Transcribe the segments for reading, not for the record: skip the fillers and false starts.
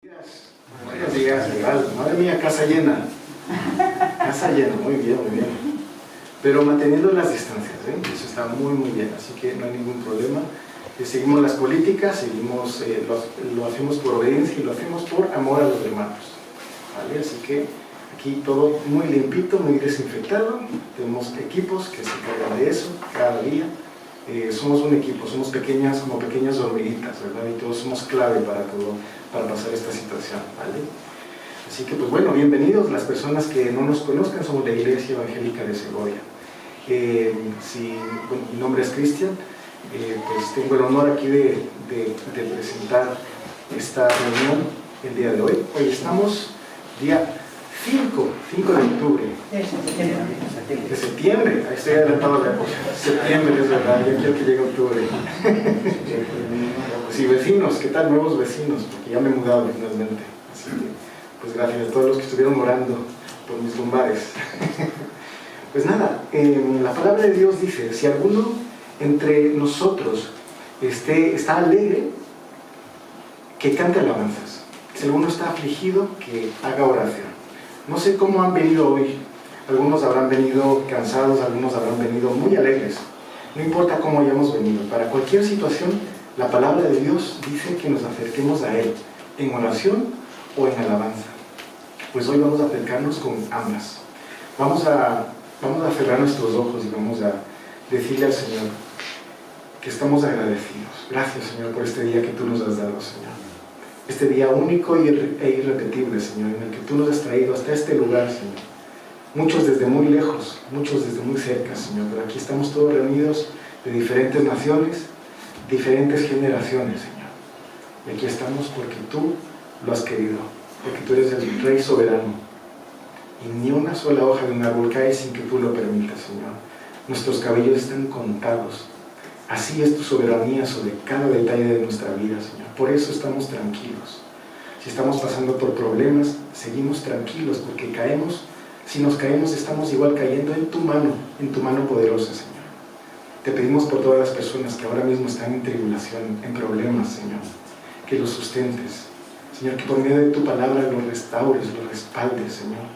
Buenos días, legal. Madre mía, casa llena. Casa llena, muy bien, muy bien. Pero manteniendo las distancias, eso está muy, muy bien, así que no hay ningún problema. Seguimos las políticas, seguimos, lo hacemos por obediencia y lo hacemos por amor a los hermanos. ¿Vale? Así que aquí todo muy limpito, muy desinfectado. Tenemos equipos que se encargan de eso cada día. Somos un equipo, somos pequeñas, como pequeñas hormiguitas, ¿verdad? Y todos somos clave para todo, para pasar esta situación, ¿vale? Así que, pues bueno, bienvenidos. Las personas que no nos conozcan, somos la Iglesia Evangélica de Segovia. Bueno, mi nombre es Cristian, pues tengo el honor aquí de presentar esta reunión el día de hoy. Hoy estamos día 5 de octubre. De septiembre, ahí estoy adelantado la época. Septiembre, es verdad, yo quiero que llegue octubre. Sí, vecinos, ¿qué tal? Nuevos vecinos, porque ya me he mudado finalmente. Así que, pues gracias a todos los que estuvieron orando por mis lumbares. Pues nada, la palabra de Dios dice, si alguno entre nosotros está alegre, que cante alabanzas. Si alguno está afligido, que haga oración. No sé cómo han venido hoy. Algunos habrán venido cansados, algunos habrán venido muy alegres. No importa cómo hayamos venido. Para cualquier situación, la palabra de Dios dice que nos acerquemos a Él, en oración o en alabanza. Pues hoy vamos a acercarnos con ambas. Vamos a cerrar nuestros ojos y vamos a decirle al Señor que estamos agradecidos. Gracias, Señor, por este día que tú nos has dado, Señor. Este día único e irrepetible, Señor, en el que tú nos has traído hasta este lugar, Señor. Muchos desde muy lejos, muchos desde muy cerca, Señor, pero aquí estamos todos reunidos de diferentes naciones, diferentes generaciones, Señor. Y aquí estamos porque tú lo has querido, porque tú eres el Rey soberano. Y ni una sola hoja de un árbol cae sin que tú lo permitas, Señor. Nuestros cabellos están contados. Así es tu soberanía sobre cada detalle de nuestra vida, Señor. Por eso estamos tranquilos. Si estamos pasando por problemas, seguimos tranquilos, porque caemos. Si nos caemos, estamos igual cayendo en tu mano poderosa, Señor. Te pedimos por todas las personas que ahora mismo están en tribulación, en problemas, Señor, que los sustentes. Señor, que por medio de tu palabra los restaures, los respaldes, Señor.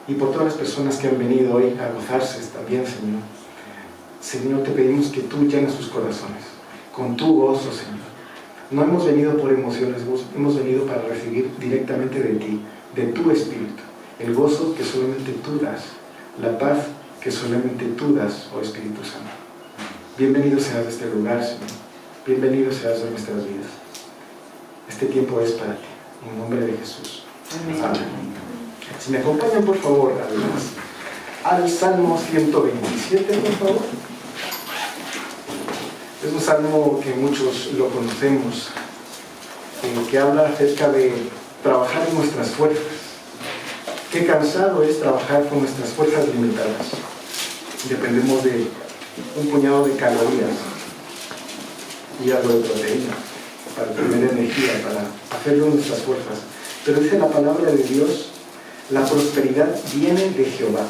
Y por todas las personas que han venido hoy a gozarse también, Señor. Señor, te pedimos que tú llenes sus corazones con tu gozo, Señor. No hemos venido por emociones, hemos venido para recibir directamente de ti, de tu Espíritu, el gozo que solamente tú das, la paz que solamente tú das, oh Espíritu Santo. Bienvenido seas a este lugar, Señor. Bienvenido seas a nuestras vidas. Este tiempo es para ti, en nombre de Jesús. Amén. Si me acompañan, por favor, al Salmo 127, por favor. Es un salmo que muchos lo conocemos, que habla acerca de trabajar en nuestras fuerzas. Qué cansado es trabajar con nuestras fuerzas limitadas. Dependemos de un puñado de calorías y algo de proteína para tener energía, para hacerlo en nuestras fuerzas. Pero dice la palabra de Dios, la prosperidad viene de Jehová.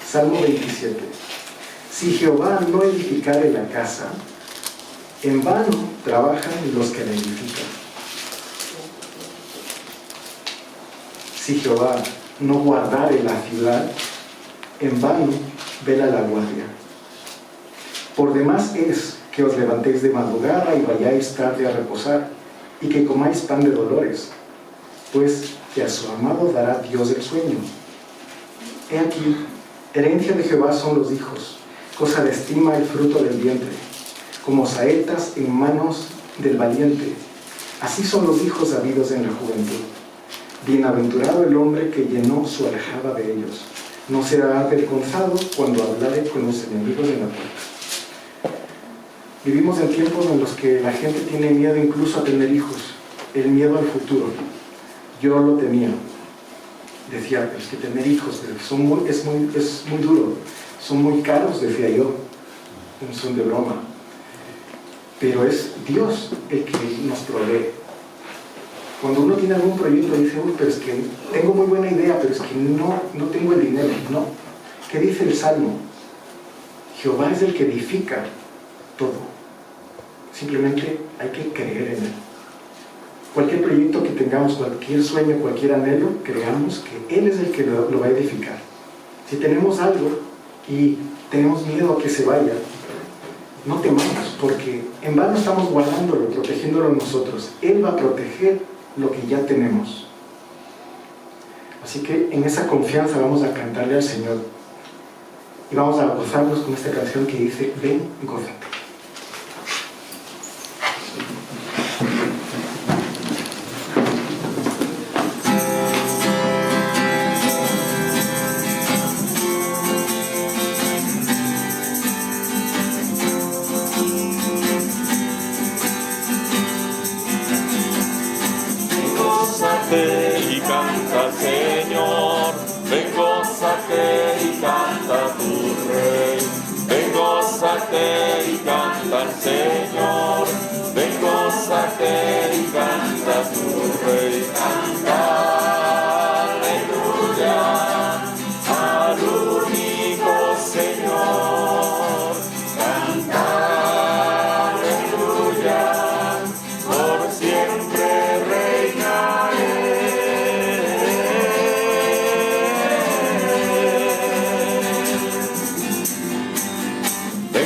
Salmo 27. Si Jehová no edificare la casa, en vano trabajan los que la edifican. Si Jehová no guardare la ciudad, en vano vela la guardia. Por demás es que os levantéis de madrugada y vayáis tarde a reposar, y que comáis pan de dolores, pues que a su amado dará Dios el sueño. He aquí, herencia de Jehová son los hijos, cosa de estima el fruto del vientre, como saetas en manos del valiente. Así son los hijos habidos en la juventud. Bienaventurado el hombre que llenó su aljaba de ellos. No será avergonzado cuando hablare con los enemigos de la puerta. Vivimos en tiempos en los que la gente tiene miedo incluso a tener hijos, el miedo al futuro. Yo lo temía. Decía, es que tener hijos es muy duro, son muy caros, decía yo, no son de broma. Pero es Dios el que nos provee. Cuando uno tiene algún proyecto dice, uy, pero es que tengo muy buena idea, pero es que no tengo el dinero. No. ¿Qué dice el Salmo? Jehová es el que edifica todo. Simplemente hay que creer en Él. cualquier proyecto que tengamos, cualquier sueño, cualquier anhelo, creamos que Él es el que lo va a edificar. Si tenemos algo y tenemos miedo a que se vaya, no temamos, porque en vano estamos guardándolo, protegiéndolo nosotros. Él va a proteger lo que ya tenemos. Así que en esa confianza vamos a cantarle al Señor y vamos a gozarnos con esta canción que dice: ven, gózate. Y canta, Señor, ven, gózate y canta tu Rey. Ven, gózate y canta al Señor, ven, gózate y canta tu Rey. Canta, aleluya, al único Señor. Canta, aleluya, por siempre reinaré.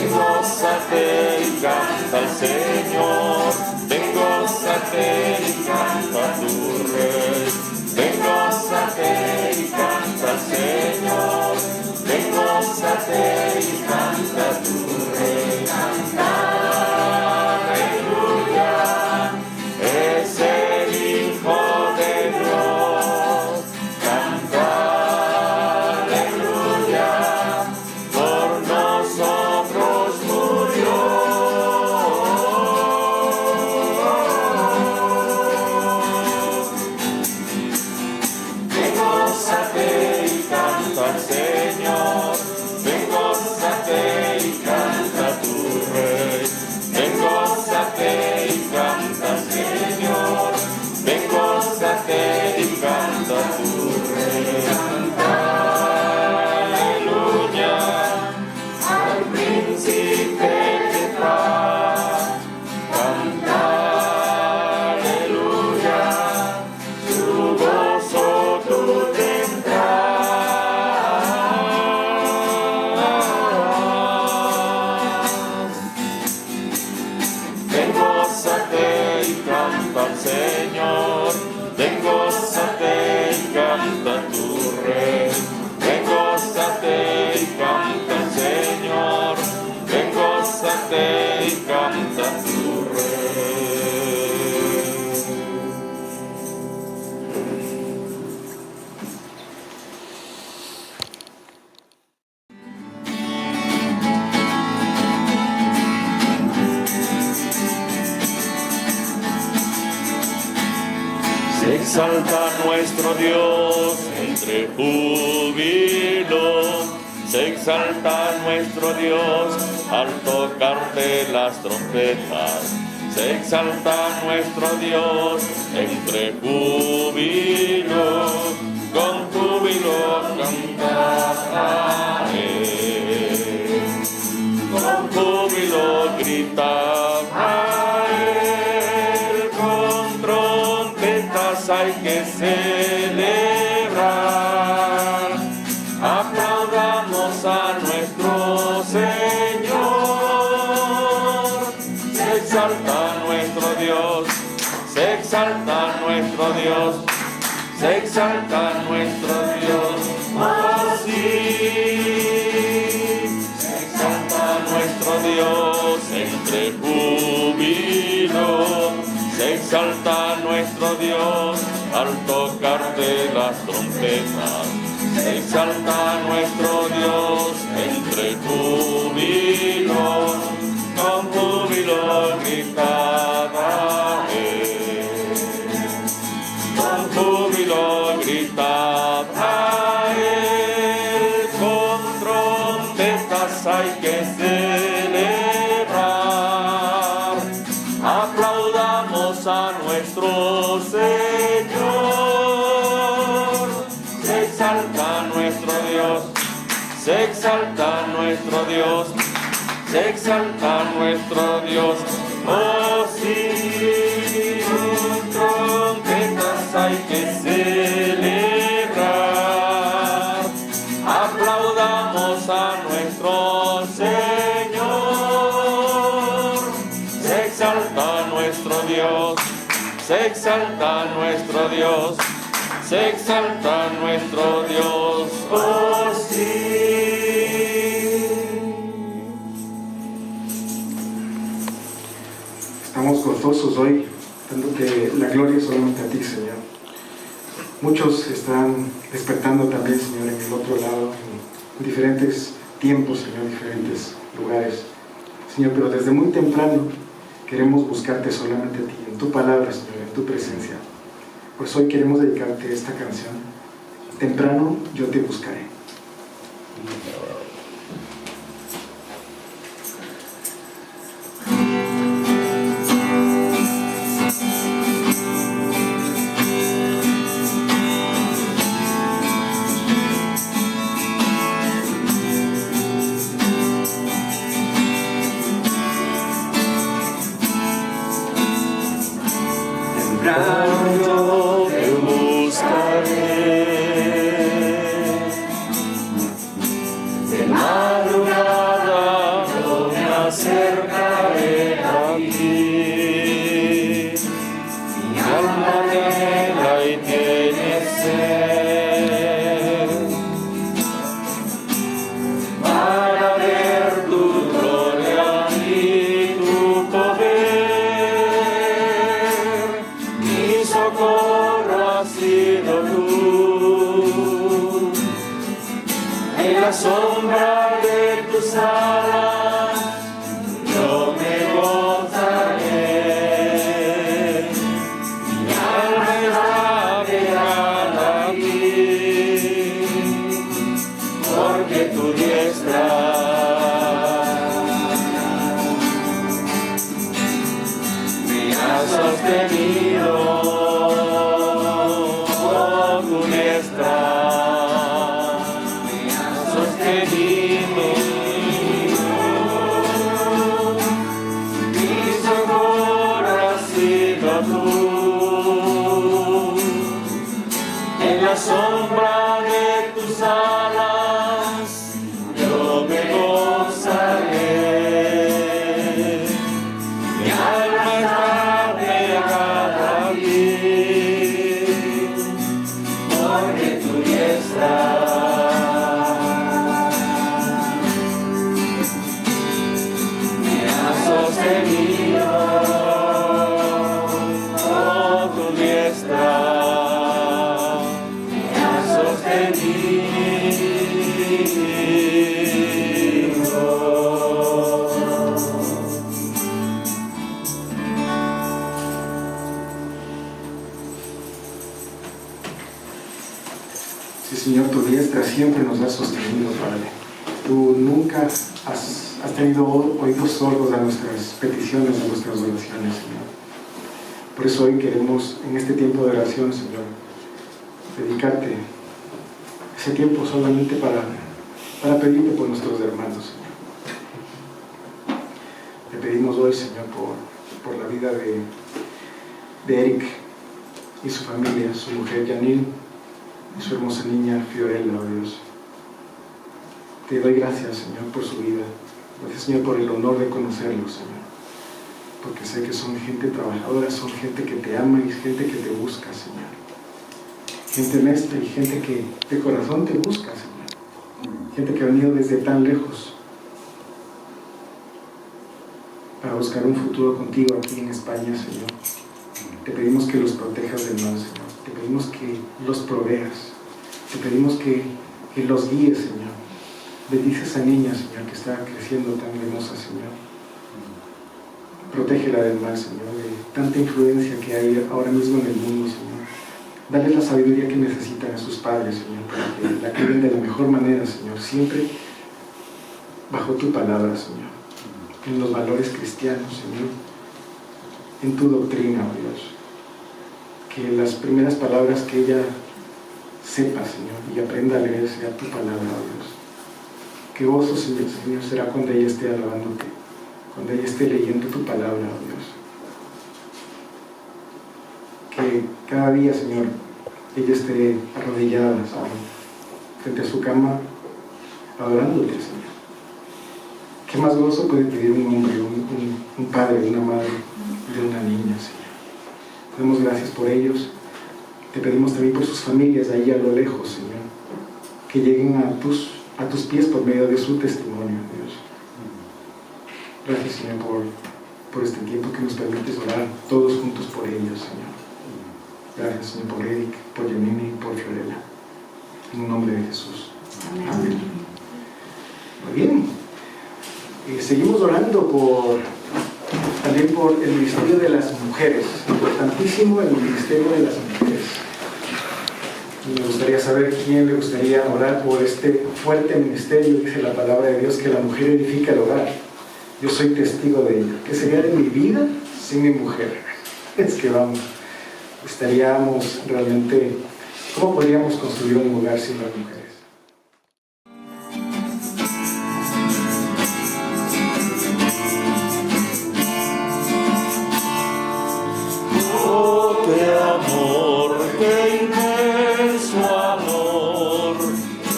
Gózate y canta al Señor, ven, gózate y canta tu Rey. Ven, gózate y canta al Señor, ven, gózate y canta tu Rey. Canta, aleluya, es el Hijo de Dios. Canta, aleluya, por nosotros murió. Ven, gózate y canta al Señor, ven, gózate y canta tu Rey. Ven, gózate y canta al Señor, ven, gózate y canta tu Rey. Canta, aleluya, al príncipe de paz. Canta, aleluya, su gozo tú tendrás. Ven, gózate y canta al Señor, ven, gózate y canta tu Rey. Ven, gózate y canta al Señor, ven, gózate y canta tu Rey. Se exalta nuestro Dios entre júbilo, se exalta nuestro Dios al tocarte las trompetas. Se exalta nuestro Dios entre júbilo, con júbilo cantaré, con júbilo gritaré, con trompetas hay que celebrar. Aplaudamos a nuestro Señor. Se exalta nuestro Dios, se exalta nuestro Dios, se exalta nuestro Dios. Oh sí, se exalta nuestro Dios entre júbilo, se exalta nuestro Dios al tocarte las trompetas. Se exalta nuestro Dios entre júbilo, con júbilo gritaré, con júbilo gritaré, con trompetas hay que celebrar. Aplaudamos a nuestro Señor. Se exalta nuestro Dios, se exalta nuestro Dios, se exalta nuestro Dios. Oh sí, exalta nuestro Dios, se exalta nuestro Dios, se exalta nuestro Dios, oh sí. Estamos gozosos hoy, dándote la gloria solamente a ti, Señor. Muchos están despertando también, Señor, en el otro lado, en diferentes tiempos, Señor, diferentes lugares. Señor, pero desde muy temprano queremos buscarte solamente a ti, en tu palabra, Señor, en tu presencia. Pues hoy queremos dedicarte esta canción. Temprano yo te buscaré. Yo te buscaré, de madrugada yo me acercaré a ti. Mi alma anhela y tiene sed para ver tu gloria y tu poder. Socorro has sido tú, en la sombra de tus alas yo me gozaré, mi alma está pegada a ti, porque tu diestra me ha sostenido. En la sombra de tus alas yo me gozaré, mi alma está pegada a ti, porque tu diestra me ha sostenido. Sí, Señor, tu diestra siempre nos ha sostenido, Padre. Tú nunca has tenido oídos sordos a nuestras peticiones, a nuestras oraciones, Señor. Por eso hoy queremos, en este tiempo de oración, Señor, dedicarte ese tiempo solamente para pedirte por nuestros hermanos, Señor. Te pedimos hoy, Señor, por la vida de Eric y su familia, su mujer Janine y su hermosa niña Fiorella, oh Dios. Te doy gracias, Señor, por su vida. Gracias, Señor, por el honor de conocerlos, Señor. Porque sé que son gente trabajadora, son gente que te ama y gente que te busca, Señor. Gente honesta y gente que de corazón te busca, Señor. Gente que ha venido desde tan lejos para buscar un futuro contigo aquí en España, Señor. Te pedimos que los protejas del mal, Señor. Te pedimos que los proveas. Te pedimos que los guíes, Señor. Bendice a esa niña, Señor, que está creciendo tan hermosa, Señor. Protégela del mal, Señor, de tanta influencia que hay ahora mismo en el mundo, Señor. Dale la sabiduría que necesitan a sus padres, Señor, para que la críen de la mejor manera, Señor, siempre bajo tu palabra, Señor, en los valores cristianos, Señor, en tu doctrina, oh Dios. Que las primeras palabras que ella sepa, Señor, y aprenda a leer sea tu palabra, oh Dios. Qué gozo, Señor, será cuando ella esté alabándote, cuando ella esté leyendo tu palabra, oh Dios. Que cada día, Señor, ella esté arrodillada, Señor, frente a su cama, adorándote, Señor. Que ¿Qué más gozo puede pedir un hombre, un padre, una madre de una niña, Señor? Te damos gracias por ellos. Te pedimos también por sus familias ahí a lo lejos, Señor, que lleguen a tus pies por medio de su testimonio, Dios. Gracias, Señor, por este tiempo que nos permites orar todos juntos por ellos, Señor. Gracias, Señor, por Eric, por Yonini y por Fiorella. En el nombre de Jesús. Amén. Muy bien. Seguimos orando también por el ministerio de las mujeres. Importantísimo el ministerio de las mujeres. Y me gustaría saber quién le gustaría orar por este fuerte ministerio. Dice la palabra de Dios que la mujer edifica el hogar. Yo soy testigo de ello. ¿Qué sería de mi vida sin mi mujer? Es que estaríamos realmente... ¿Cómo podríamos construir un hogar sin las mujeres? Oh, qué amor, qué inmenso amor,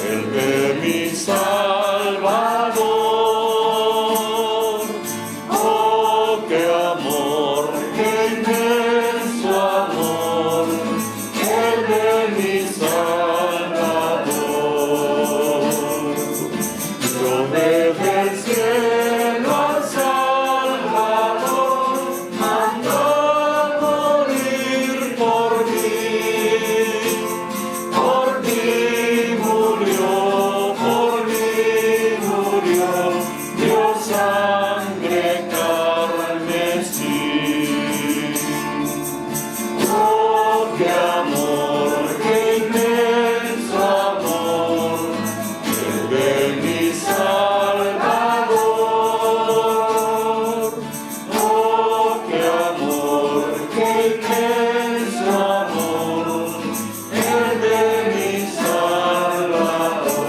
el de mi Salvador. Oh, qué amor, qué inmenso amor, el de mi Salvador. Yo desde el cielo al Salvador mandó morir por ti murió, dio sangre carmesí. Oh, qué amor, qué inmenso amor, el de mi Salvador. Oh, qué amor, qué inmenso amor, el de mi Salvador.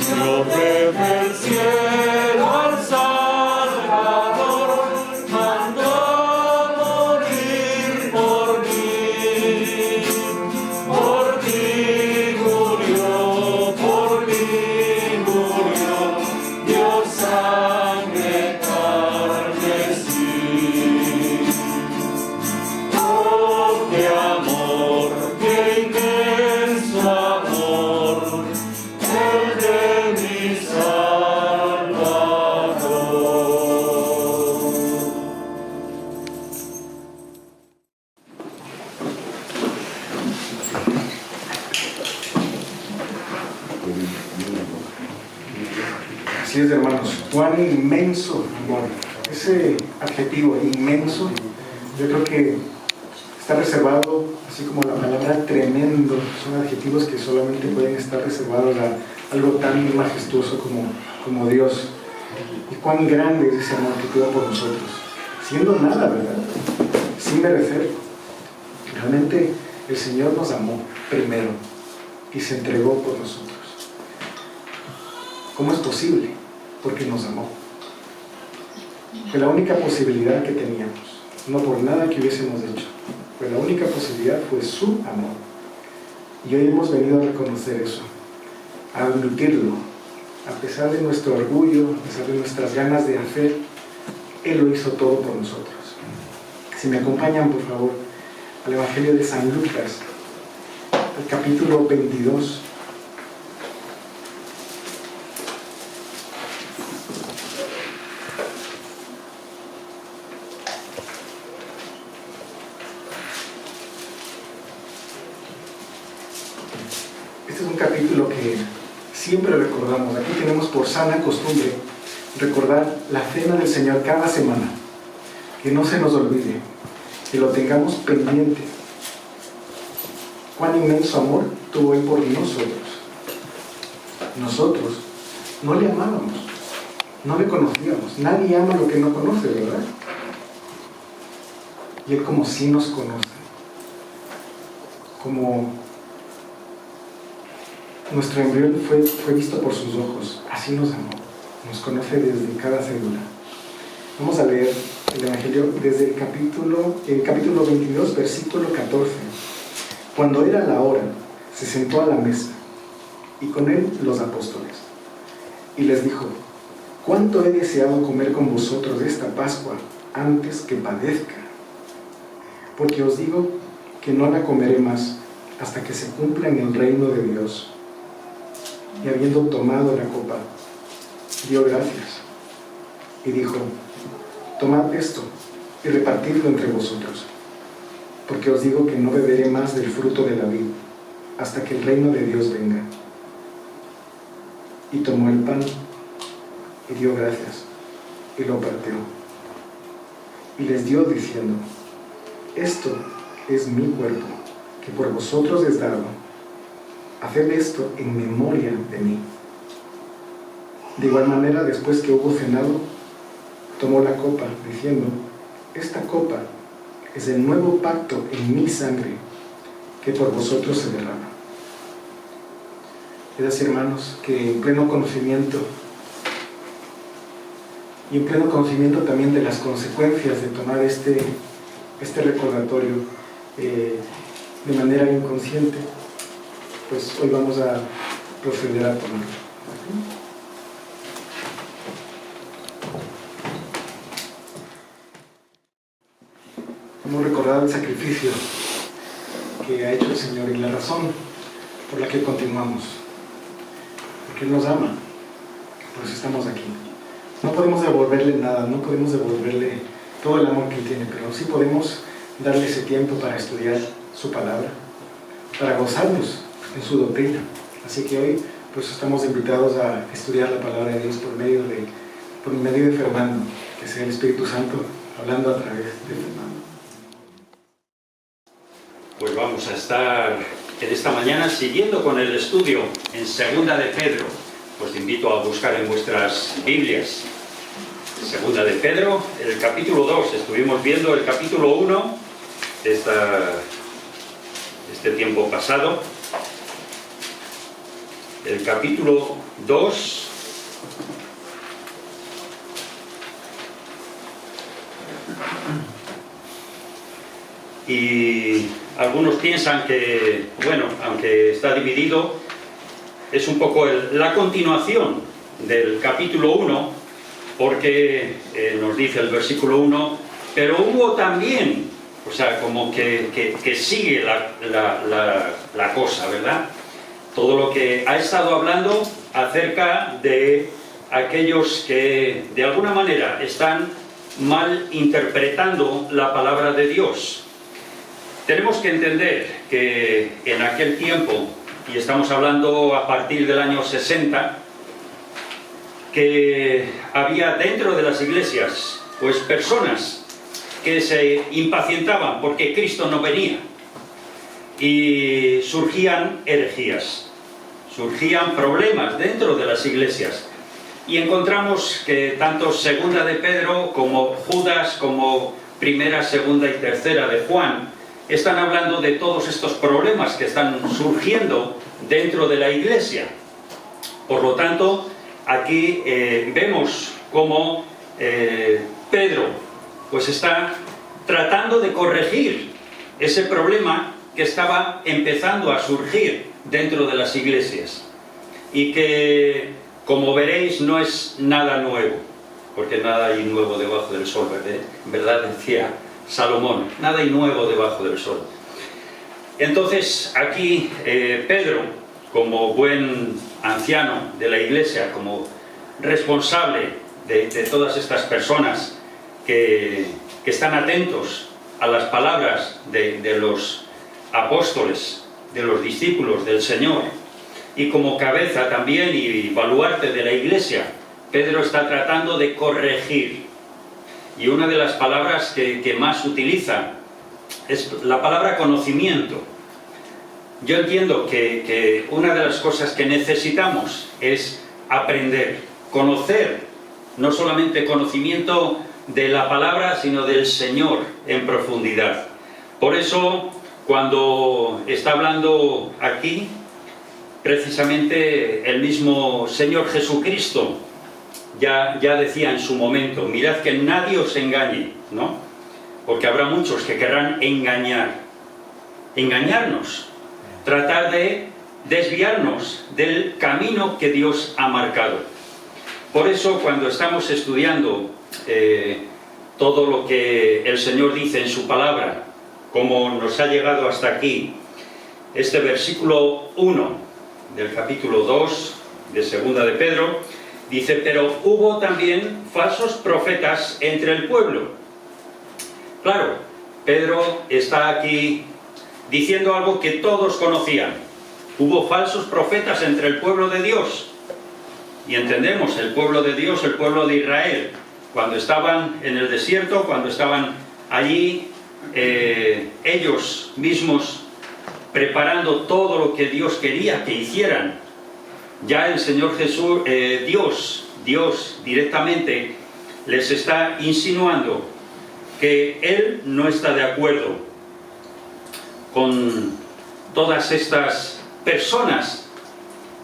Yo desde el cielo al Salvador mandó morir por ti murió, dio sangre carmesí. Oh, qué amor, qué inmenso amor, el de mi Salvador. Así es, hermanos, cuán inmenso amor. Ese adjetivo inmenso, yo creo que está reservado, así como la palabra tremendo, son adjetivos que solamente pueden estar reservados a algo tan majestuoso como Dios. Y cuán grande es ese amor que tuvo por nosotros, siendo nada, ¿verdad? Sin merecer. Realmente el Señor nos amó primero y se entregó por nosotros. ¿Cómo es posible? Porque nos amó. Fue la única posibilidad que teníamos, no por nada que hubiésemos hecho. Fue la única posibilidad, fue su amor. Y hoy hemos venido a reconocer eso, a admitirlo. A pesar de nuestro orgullo, a pesar de nuestras ganas de hacer, Él lo hizo todo por nosotros. Si me acompañan, por favor, al Evangelio de San Lucas, el capítulo 22. Este es un capítulo que siempre recordamos. Aquí tenemos por sana costumbre recordar la cena del Señor cada semana. Que no se nos olvide, que lo tengamos pendiente. Cuán inmenso amor tuvo Él por nosotros. Nosotros no le amábamos, no le conocíamos. Nadie ama lo que no conoce, ¿verdad? Y Él como sí nos conoce. Como nuestro embrión fue visto por sus ojos. Así nos amó. Nos conoce desde cada célula. Vamos a leer el Evangelio desde el capítulo 22, versículo 14. Cuando era la hora, se sentó a la mesa, y con él los apóstoles. y les dijo: «¿Cuánto he deseado comer con vosotros esta Pascua antes que padezca? Porque os digo que no la comeré más hasta que se cumpla en el reino de Dios». Y habiendo tomado la copa, dio gracias y dijo: «Tomad esto y repartidlo entre vosotros, porque os digo que no beberé más del fruto de la vid hasta que el reino de Dios venga». Y tomó el pan y dio gracias y lo partió y les dio diciendo: «Esto es mi cuerpo, que por vosotros es dado. Haced esto en memoria de mí». De igual manera, después que hubo cenado, tomó la copa, diciendo: «Esta copa es el nuevo pacto en mi sangre, que por vosotros se derrama». Es así, hermanos, que en pleno conocimiento, y en pleno conocimiento también de las consecuencias de tomar este recordatorio de manera inconsciente, pues hoy vamos a proceder a tomarlo. Hemos recordado el sacrificio que ha hecho el Señor y la razón por la que continuamos. Porque Él nos ama, por eso estamos aquí. No podemos devolverle nada, no podemos devolverle todo el amor que Él tiene, pero sí podemos darle ese tiempo para estudiar su palabra, para gozarnos en su doctrina. Así que hoy pues estamos invitados a estudiar la palabra de Dios por medio de Fernando, que sea el Espíritu Santo hablando a través de Fernando. Pues vamos a estar en esta mañana siguiendo con el estudio en Segunda de Pedro. Os invito a buscar en vuestras Biblias Segunda de Pedro, el capítulo 2. Estuvimos viendo el capítulo 1 de este tiempo pasado. El capítulo 2 y algunos piensan que, bueno, aunque está dividido, es un poco la continuación del capítulo 1, porque nos dice el versículo 1, pero hubo también, o sea, como que sigue la cosa, ¿verdad? Todo lo que ha estado hablando acerca de aquellos que de alguna manera están mal interpretando la palabra de Dios. Tenemos que entender que en aquel tiempo, y estamos hablando a partir del año 60, que había dentro de las iglesias pues personas que se impacientaban porque Cristo no venía, y surgían herejías, surgían problemas dentro de las iglesias, y encontramos que tanto Segunda de Pedro como Judas, como Primera, Segunda y Tercera de Juan están hablando de todos estos problemas que están surgiendo dentro de la iglesia. Por lo tanto, aquí vemos cómo Pedro pues está tratando de corregir ese problema que estaba empezando a surgir dentro de las iglesias, y que, como veréis, no es nada nuevo, porque nada hay nuevo debajo del sol, ¿verdad? Decía Salomón, nada hay nuevo debajo del sol. Entonces aquí Pedro, como buen anciano de la iglesia, como responsable de todas estas personas que están atentos a las palabras de los apóstoles, de los discípulos del Señor, y como cabeza también y baluarte de la iglesia, Pedro está tratando de corregir. Y una de las palabras que más utiliza es la palabra conocimiento. Yo entiendo que una de las cosas que necesitamos es aprender, conocer, no solamente conocimiento de la palabra, sino del Señor en profundidad. Por eso, cuando está hablando aquí, precisamente el mismo Señor Jesucristo ya decía en su momento: mirad que nadie os engañe, ¿no? Porque habrá muchos que querrán engañarnos, tratar de desviarnos del camino que Dios ha marcado. Por eso, cuando estamos estudiando todo lo que el Señor dice en su palabra, como nos ha llegado hasta aquí, este versículo 1 del capítulo 2 de Segunda de Pedro, dice: pero hubo también falsos profetas entre el pueblo. Claro, Pedro está aquí diciendo algo que todos conocían. Hubo falsos profetas entre el pueblo de Dios. Y entendemos, el pueblo de Dios, el pueblo de Israel, cuando estaban en el desierto, cuando estaban allí ellos mismos preparando todo lo que Dios quería que hicieran, ya el Señor Jesús, Dios directamente les está insinuando que Él no está de acuerdo con todas estas personas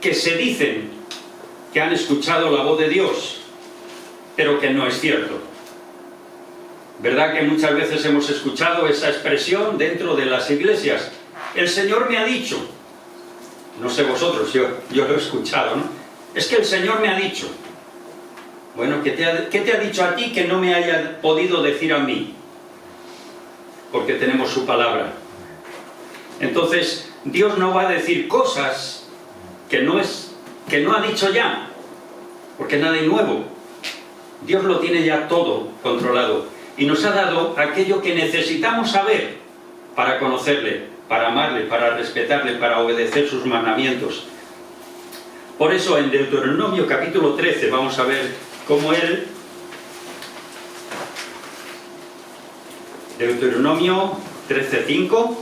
que se dicen que han escuchado la voz de Dios, pero que no es cierto. ¿Verdad que muchas veces hemos escuchado esa expresión dentro de las iglesias? El Señor me ha dicho. No sé vosotros, yo lo he escuchado, ¿no? Es que el Señor me ha dicho. Bueno, ¿qué te ha dicho a ti que no me haya podido decir a mí? Porque tenemos su palabra. Entonces, Dios no va a decir cosas que no ha dicho ya, porque nada es nuevo. Dios lo tiene ya todo controlado y nos ha dado aquello que necesitamos saber para conocerle, para amarle, para respetarle, para obedecer sus mandamientos. Por eso en Deuteronomio capítulo 13 vamos a ver cómo él... Deuteronomio 13:5.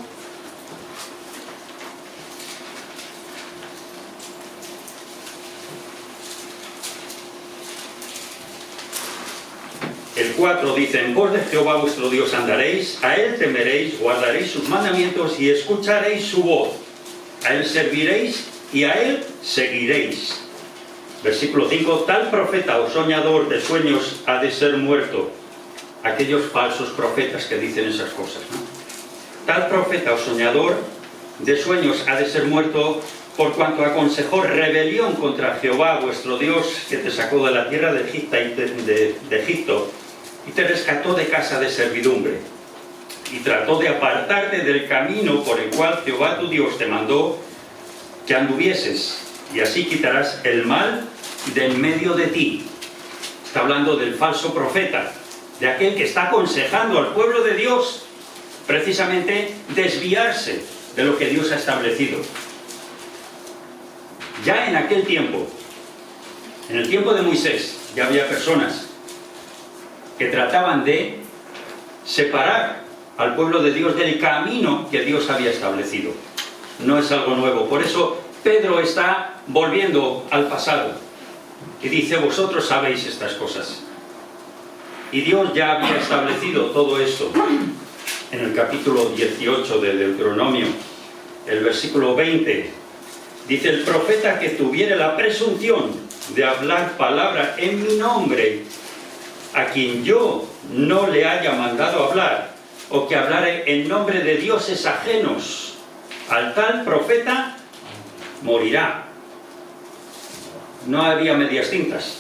El 4 dice: en pos de Jehová vuestro Dios andaréis, a Él temeréis, guardaréis sus mandamientos y escucharéis su voz. A Él serviréis y a Él seguiréis. Versículo 5: tal profeta o soñador de sueños ha de ser muerto. Aquellos falsos profetas que dicen esas cosas, ¿no? Tal profeta o soñador de sueños ha de ser muerto, por cuanto aconsejó rebelión contra Jehová vuestro Dios, que te sacó de la tierra de Egipto y te rescató de casa de servidumbre, y trató de apartarte del camino por el cual Jehová tu Dios te mandó que anduvieses, y así quitarás el mal de en medio de ti. Está hablando del falso profeta, de aquel que está aconsejando al pueblo de Dios precisamente desviarse de lo que Dios ha establecido. Ya en aquel tiempo, en el tiempo de Moisés, ya había personas que trataban de separar al pueblo de Dios del camino que Dios había establecido. No es algo nuevo. Por eso Pedro está volviendo al pasado y dice: vosotros sabéis estas cosas. Y Dios ya había establecido todo esto. En el capítulo 18 de Deuteronomio, el versículo 20, dice: el profeta que tuviere la presunción de hablar palabra en mi nombre, a quien yo no le haya mandado hablar, o que hablare en nombre de dioses ajenos, al tal profeta morirá. No había medias tintas.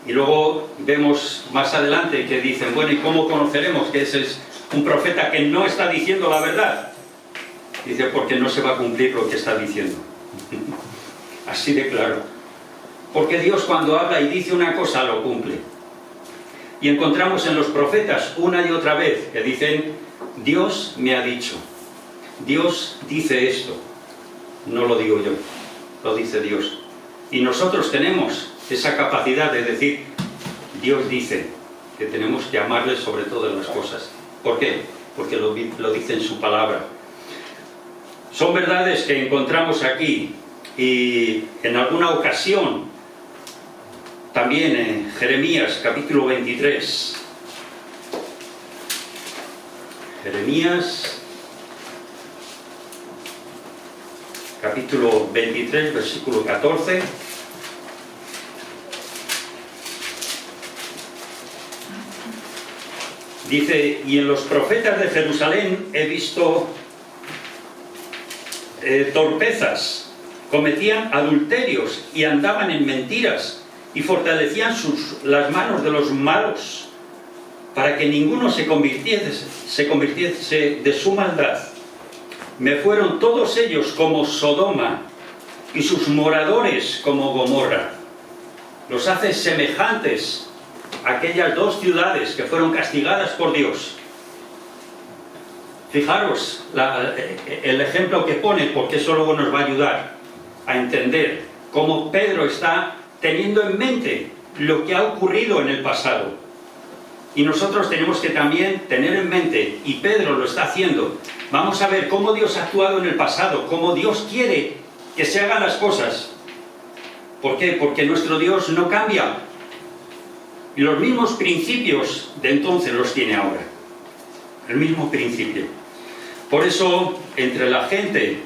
Y luego vemos más adelante que dicen: bueno, ¿y cómo conoceremos que ese es un profeta que no está diciendo la verdad? Dice: porque no se va a cumplir lo que está diciendo. Así de claro. Porque Dios, cuando habla y dice una cosa, lo cumple. Y encontramos en los profetas una y otra vez que dicen: Dios me ha dicho, Dios dice esto. No lo digo yo, lo dice Dios. Y nosotros tenemos esa capacidad de decir: Dios dice que tenemos que amarle sobre todas las cosas. ¿Por qué? Porque lo dice en su palabra. Son verdades que encontramos aquí, y en alguna ocasión también en Jeremías capítulo 23. Jeremías capítulo 23, versículo 14. Dice: y en los profetas de Jerusalén he visto torpezas cometían adulterios y andaban en mentiras y fortalecían las manos de los malos para que ninguno se convirtiese de su maldad. Me fueron todos ellos como Sodoma y sus moradores como Gomorra. Los hace semejantes a aquellas dos ciudades que fueron castigadas por Dios. Fijaros el ejemplo que pone, porque eso luego nos va a ayudar a entender cómo Pedro está teniendo en mente lo que ha ocurrido en el pasado. Y nosotros tenemos que también tener en mente, y Pedro lo está haciendo, vamos a ver cómo Dios ha actuado en el pasado, cómo Dios quiere que se hagan las cosas. ¿Por qué? Porque nuestro Dios no cambia. Y los mismos principios de entonces los tiene ahora. El mismo principio. Por eso, entre la gente,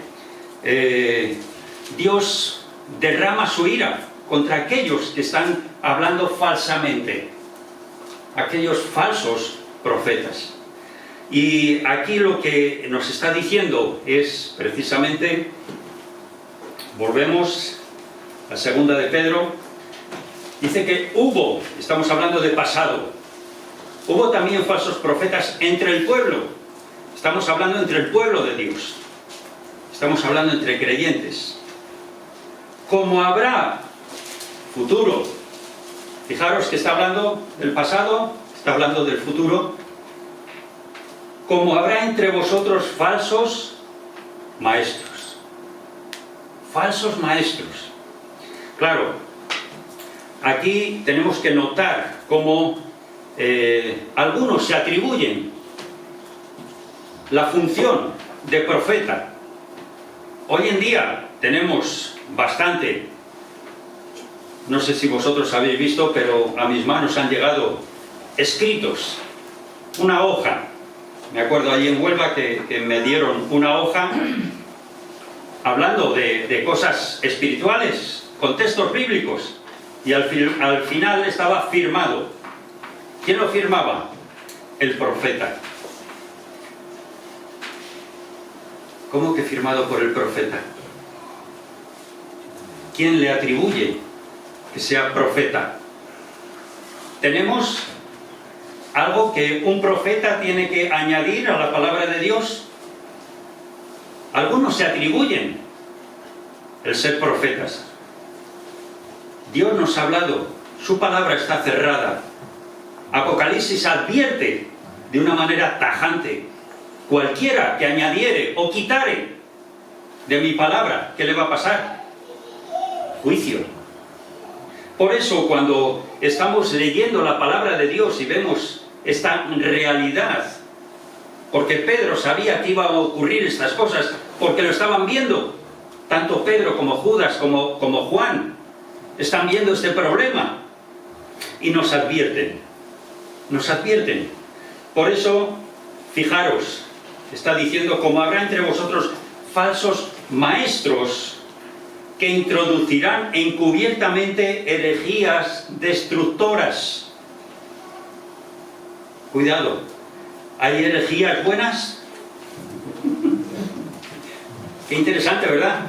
Dios derrama su ira contra aquellos que están hablando falsamente, aquellos falsos profetas. Y aquí lo que nos está diciendo es precisamente, volvemos a segunda de Pedro, dice que estamos hablando de pasado, hubo también falsos profetas entre el pueblo. Estamos hablando entre el pueblo de Dios. Estamos hablando entre creyentes. Como habrá futuro. Fijaros que está hablando del pasado, está hablando del futuro. Como habrá entre vosotros falsos maestros. Falsos maestros. Claro, aquí tenemos que notar cómo algunos se atribuyen la función de profeta. Hoy en día tenemos bastante, no sé si vosotros habéis visto, pero a mis manos han llegado escritos, una hoja. Me acuerdo allí en Huelva que me dieron una hoja hablando de cosas espirituales, con textos bíblicos, y al final estaba firmado. ¿Quién lo firmaba? El profeta. ¿Cómo que firmado por el profeta? ¿Quién le atribuye que sea profeta? Tenemos algo que un profeta tiene que añadir a la palabra de Dios. Algunos se atribuyen el ser profetas. Dios nos ha hablado, su palabra está cerrada. Apocalipsis advierte de una manera tajante: cualquiera que añadiere o quitare de mi palabra, ¿qué le va a pasar? Juicio. Por eso, cuando estamos leyendo la palabra de Dios y vemos esta realidad, porque Pedro sabía que iba a ocurrir estas cosas, porque lo estaban viendo, tanto Pedro como Judas como Juan están viendo este problema y nos advierten. Por eso, fijaros, está diciendo: como habrá entre vosotros falsos maestros que introducirán encubiertamente herejías destructoras. Cuidado, ¿hay herejías buenas? Qué interesante, ¿verdad?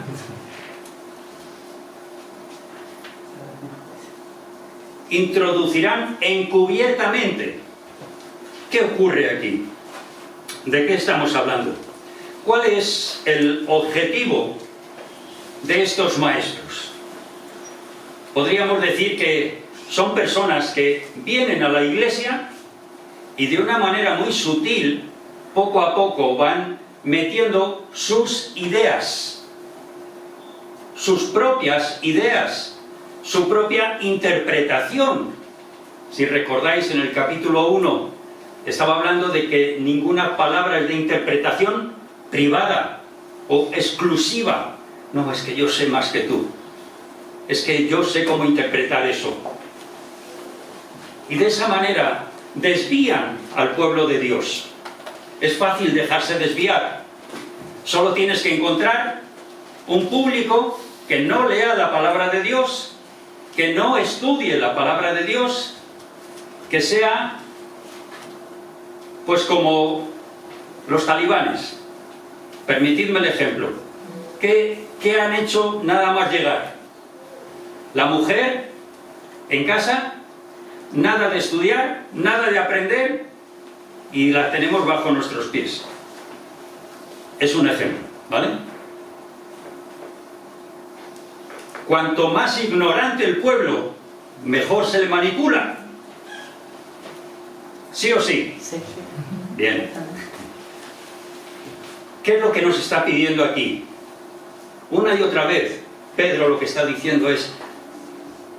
Introducirán encubiertamente. ¿Qué ocurre aquí? ¿De qué estamos hablando? ¿Cuál es el objetivo de estos maestros? Podríamos decir que son personas que vienen a la iglesia y de una manera muy sutil, poco a poco, van metiendo sus ideas, sus propias ideas, su propia interpretación. Si recordáis, en el capítulo 1 estaba hablando de que ninguna palabra es de interpretación privada o exclusiva. No, es que yo sé más que tú. Es que yo sé cómo interpretar eso. Y de esa manera desvían al pueblo de Dios. Es fácil dejarse desviar. Solo tienes que encontrar un público que no lea la palabra de Dios, que no estudie la palabra de Dios, que sea pues como los talibanes. Permitidme el ejemplo. ¿Qué ¿qué han hecho nada más llegar? La mujer en casa, nada de estudiar, nada de aprender, y la tenemos bajo nuestros pies. Es un ejemplo, ¿vale? Cuanto más ignorante el pueblo, mejor se le manipula. ¿Sí o sí? Sí. Bien. ¿Qué es lo que nos está pidiendo aquí? Una y otra vez, Pedro lo que está diciendo es: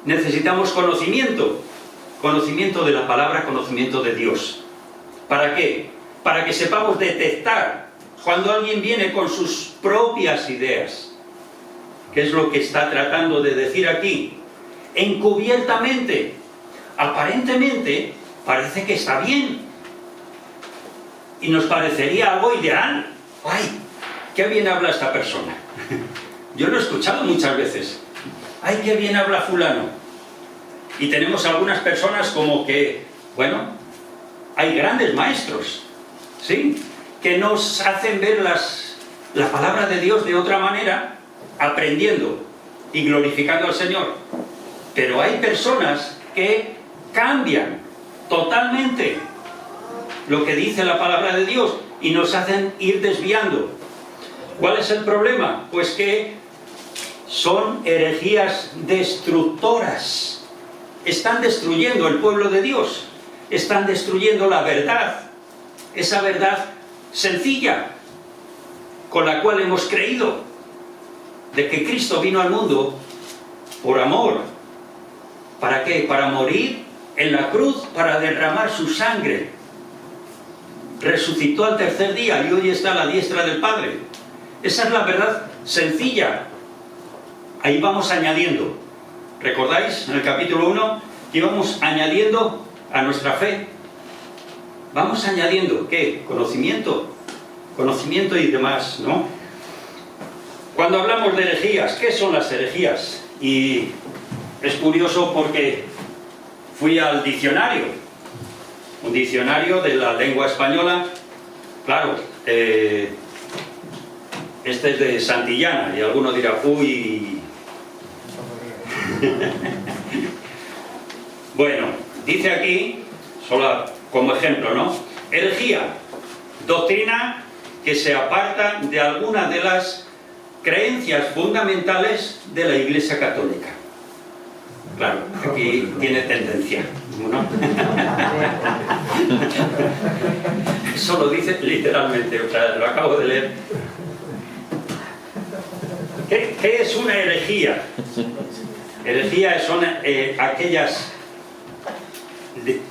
necesitamos conocimiento. Conocimiento de la palabra, conocimiento de Dios. ¿Para qué? Para que sepamos detectar cuando alguien viene con sus propias ideas. ¿Qué es lo que está tratando de decir aquí? Encubiertamente, aparentemente, parece que está bien. Y nos parecería algo ideal. ¡Ay! ¡Qué bien habla esta persona! Yo lo he escuchado muchas veces. ¡Ay, qué bien habla fulano! Y tenemos algunas personas como que, bueno, hay grandes maestros, ¿sí?, que nos hacen ver la palabra de Dios de otra manera, aprendiendo y glorificando al Señor. Pero hay personas que cambian totalmente lo que dice la palabra de Dios y nos hacen ir desviando. ¿Cuál es el problema? Pues que son herejías destructoras. Están destruyendo el pueblo de Dios, están destruyendo la verdad, esa verdad sencilla con la cual hemos creído, de que Cristo vino al mundo por amor. ¿Para qué? Para morir en la cruz, para derramar su sangre. Resucitó al tercer día y hoy está a la diestra del Padre. Esa es la verdad sencilla. Ahí vamos añadiendo. ¿Recordáis en el capítulo 1 que íbamos añadiendo a nuestra fe? Vamos añadiendo, ¿qué? Conocimiento. Conocimiento y demás, ¿no? Cuando hablamos de herejías, ¿qué son las herejías? Y es curioso porque fui al diccionario, un diccionario de la lengua española. Claro, este es de Santillana y alguno dirá, uy... Bueno, dice aquí, solo como ejemplo, ¿no? Herejía, doctrina que se aparta de alguna de las creencias fundamentales de la Iglesia Católica. Claro, aquí tiene tendencia, ¿no? Eso lo dice literalmente, o sea, lo acabo de leer. ¿Qué es una herejía? Herejías son aquellas,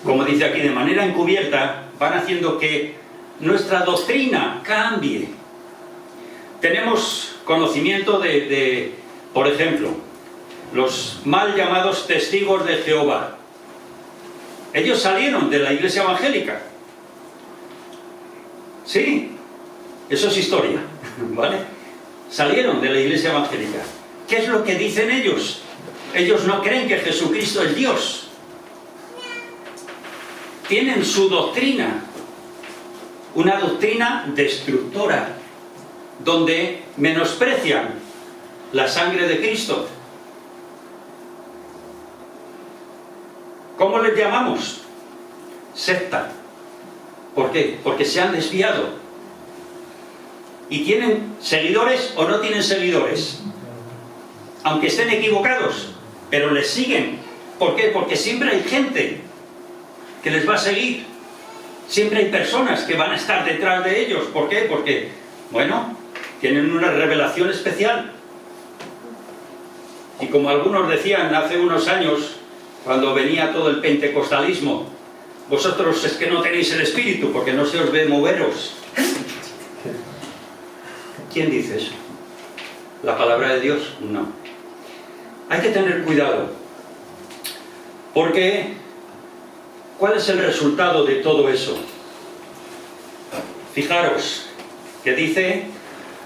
como dice aquí, de manera encubierta, van haciendo que nuestra doctrina cambie. Tenemos conocimiento de, por ejemplo, los mal llamados testigos de Jehová. Ellos salieron de la iglesia evangélica. Sí, eso es historia, ¿vale? Salieron de la iglesia evangélica. ¿Qué es lo que dicen ellos? Ellos no creen que Jesucristo es Dios. Tienen su doctrina, una doctrina destructora, donde menosprecian la sangre de Cristo. ¿Cómo les llamamos? Secta. ¿Por qué? Porque se han desviado. ¿Y tienen seguidores o no tienen seguidores? Aunque estén equivocados, pero les siguen. ¿Por qué? Porque siempre hay gente que les va a seguir. Siempre hay personas que van a estar detrás de ellos. ¿Por qué? Porque, bueno, tienen una revelación especial. Y como algunos decían hace unos años, cuando venía todo el pentecostalismo, vosotros es que no tenéis el espíritu porque no se os ve moveros. ¿Quién dice eso? ¿La palabra de Dios? No. Hay que tener cuidado, porque ¿cuál es el resultado de todo eso? Fijaros que dice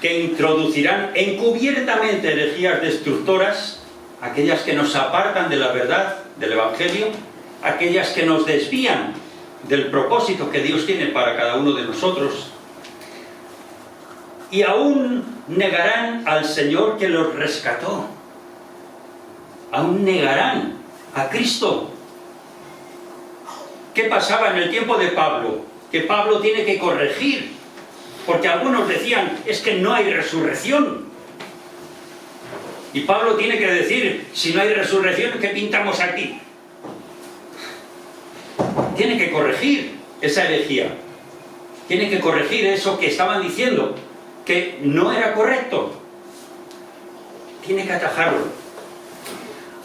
que introducirán encubiertamente herejías destructoras, aquellas que nos apartan de la verdad, del Evangelio, aquellas que nos desvían del propósito que Dios tiene para cada uno de nosotros. y aún negarán al Señor que los rescató. Aún negarán a Cristo. ¿Qué pasaba en el tiempo de Pablo? Que Pablo tiene que corregir, porque algunos decían, es que no hay resurrección. Y Pablo tiene que decir, si no hay resurrección, ¿qué pintamos aquí? Tiene que corregir esa herejía. Tiene que corregir eso que estaban diciendo, que no era correcto. Tiene que atajarlo.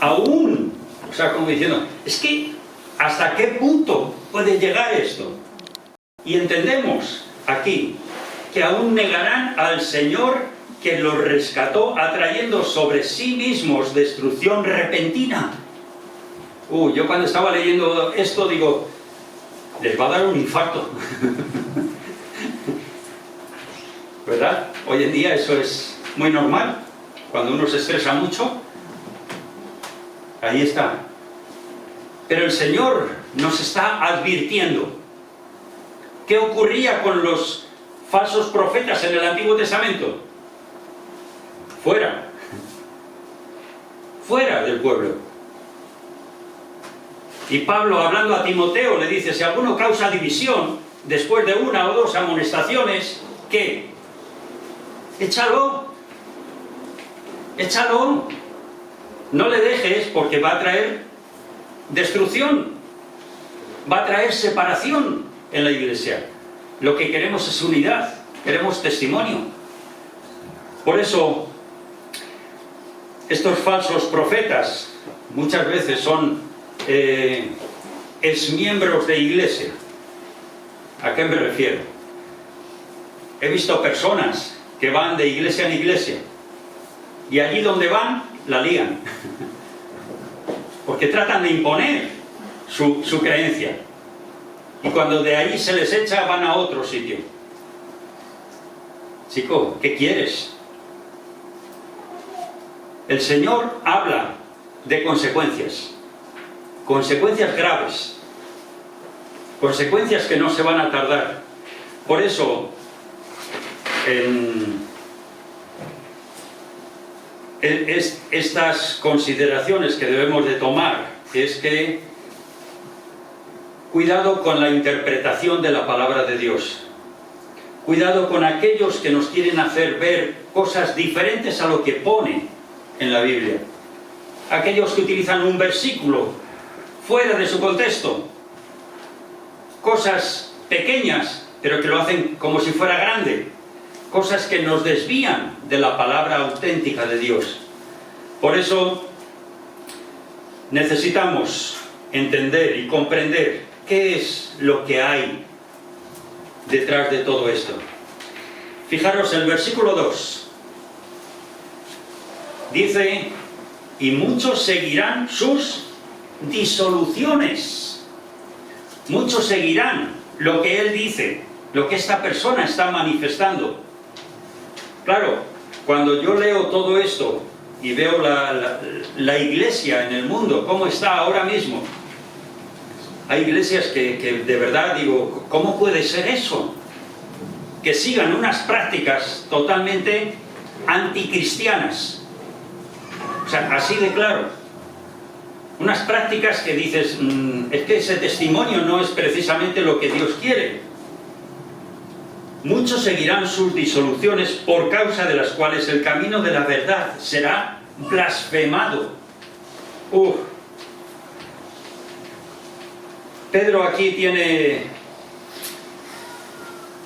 Aún, o sea, como diciendo, es que ¿hasta qué punto puede llegar esto? Y entendemos aquí que aún negarán al Señor que los rescató, atrayendo sobre sí mismos destrucción repentina. Yo cuando estaba leyendo esto digo, les va a dar un infarto. ¿Verdad? Hoy en día eso es muy normal. Cuando uno se estresa mucho, ahí está. Pero el Señor nos está advirtiendo. ¿Qué ocurría con los falsos profetas en el Antiguo Testamento? Fuera. Fuera del pueblo. Y Pablo, hablando a Timoteo, le dice, si alguno causa división, después de 1 o 2 amonestaciones, ¿qué? Échalo. Échalo. No le dejes, porque va a traer destrucción. Va a traer separación en la iglesia. Lo que queremos es unidad. Queremos testimonio. Por eso, estos falsos profetas muchas veces son exmiembros de iglesia. ¿A qué me refiero? He visto personas que van de iglesia en iglesia y allí donde van la lían porque tratan de imponer su creencia, y cuando de ahí se les echa van a otro sitio. Chico, ¿qué quieres? El Señor habla de consecuencias graves, consecuencias que no se van a tardar. Por eso estas consideraciones que debemos de tomar es que cuidado con la interpretación de la palabra de Dios. Cuidado con aquellos que nos quieren hacer ver cosas diferentes a lo que pone en la Biblia. Aquellos que utilizan un versículo fuera de su contexto. Cosas pequeñas, pero que lo hacen como si fuera grande. Cosas que nos desvían de la palabra auténtica de Dios. Por eso necesitamos entender y comprender qué es lo que hay detrás de todo esto. Fijaros el versículo 2. Dice, y muchos seguirán sus disoluciones. Muchos seguirán lo que él dice, lo que esta persona está manifestando. Claro, cuando yo leo todo esto y veo la iglesia en el mundo, cómo está ahora mismo, hay iglesias que de verdad digo, ¿cómo puede ser eso? Que sigan unas prácticas totalmente anticristianas. O sea, así de claro. Unas prácticas que dices, es que ese testimonio no es precisamente lo que Dios quiere. Muchos seguirán sus disoluciones, por causa de las cuales el camino de la verdad será blasfemado. Pedro aquí tiene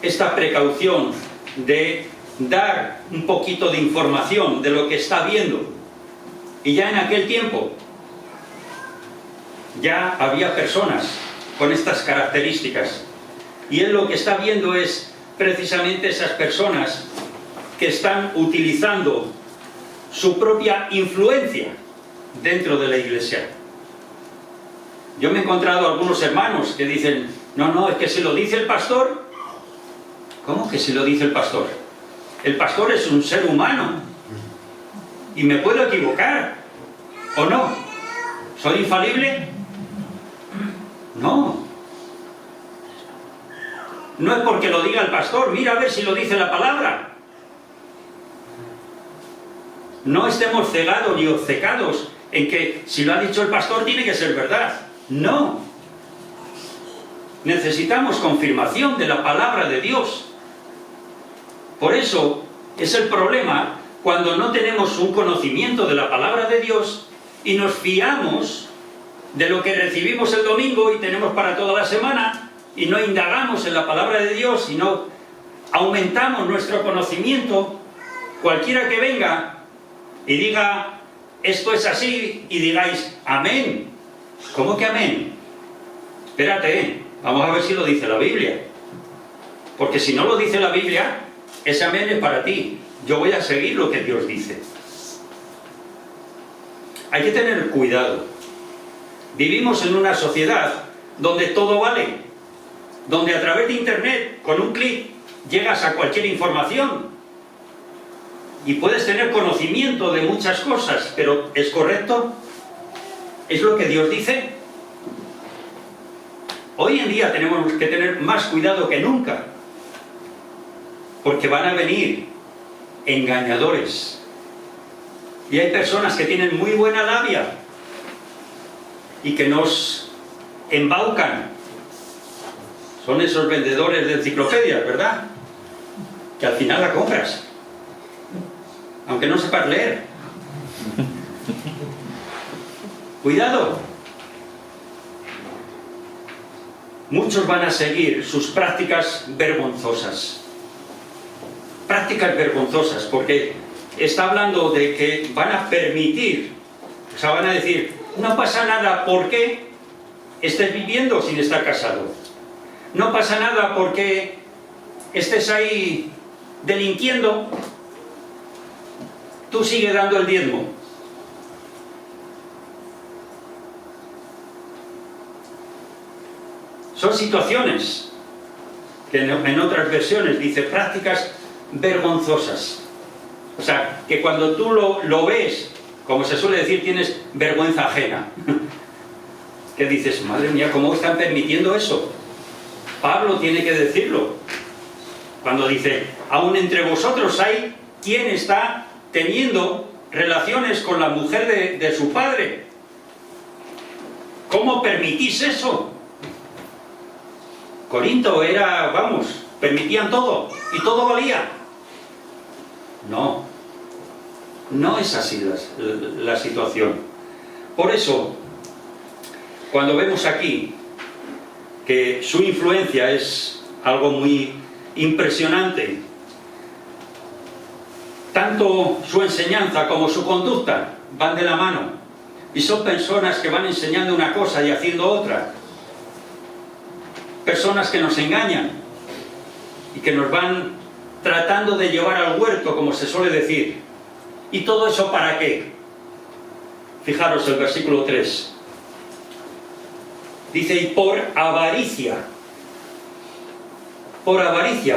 esta precaución de dar un poquito de información de lo que está viendo. Y ya en aquel tiempo ya había personas con estas características. Y él lo que está viendo es precisamente esas personas que están utilizando su propia influencia dentro de la iglesia. Yo me he encontrado algunos hermanos que dicen, no, es que si lo dice el pastor. ¿Cómo que si lo dice el pastor? El pastor es un ser humano y me puedo equivocar, ¿o no? ¿Soy infalible? No. No es porque lo diga el pastor, mira a ver si lo dice la palabra. No estemos cegados ni obcecados en que si lo ha dicho el pastor tiene que ser verdad. No. Necesitamos confirmación de la palabra de Dios. Por eso es el problema cuando no tenemos un conocimiento de la palabra de Dios y nos fiamos de lo que recibimos el domingo y tenemos para toda la semana y no indagamos en la palabra de Dios y no aumentamos nuestro conocimiento. Cualquiera que venga y diga esto es así y digáis amén. ¿Cómo que amén? Espérate, vamos a ver si lo dice la Biblia. Porque si no lo dice la Biblia, ese amén es para ti. Yo voy a seguir lo que Dios dice. Hay que tener cuidado. Vivimos en una sociedad donde todo vale, donde a través de internet, con un clic, llegas a cualquier información y puedes tener conocimiento de muchas cosas, pero ¿es correcto? ¿Es lo que Dios dice? Hoy en día tenemos que tener más cuidado que nunca, porque van a venir engañadores. Y hay personas que tienen muy buena labia y que nos embaucan. Son esos vendedores de enciclopedias, ¿verdad? Que al final la compras, aunque no sepas leer. Cuidado. Muchos van a seguir sus prácticas vergonzosas. Prácticas vergonzosas, porque está hablando de que van a permitir, o sea, van a decir, no pasa nada porque estés viviendo sin estar casado. No pasa nada porque estés ahí delinquiendo. Tú sigue dando el diezmo. Son situaciones que en otras versiones dice prácticas vergonzosas. O sea, que cuando tú lo ves, como se suele decir, tienes vergüenza ajena. Que dices, madre mía, ¿cómo están permitiendo eso? Pablo tiene que decirlo. Cuando dice, aún entre vosotros hay quien está teniendo relaciones con la mujer de su padre. ¿Cómo permitís eso? Corinto era, vamos, permitían todo y todo valía. No, no es así la situación. Por eso, cuando vemos aquí que su influencia es algo muy impresionante, tanto su enseñanza como su conducta van de la mano, y son personas que van enseñando una cosa y haciendo otra, personas que nos engañan y que nos van tratando de llevar al huerto, como se suele decir. ¿Y todo eso para qué? Fijaros el versículo 3. Dice, y por avaricia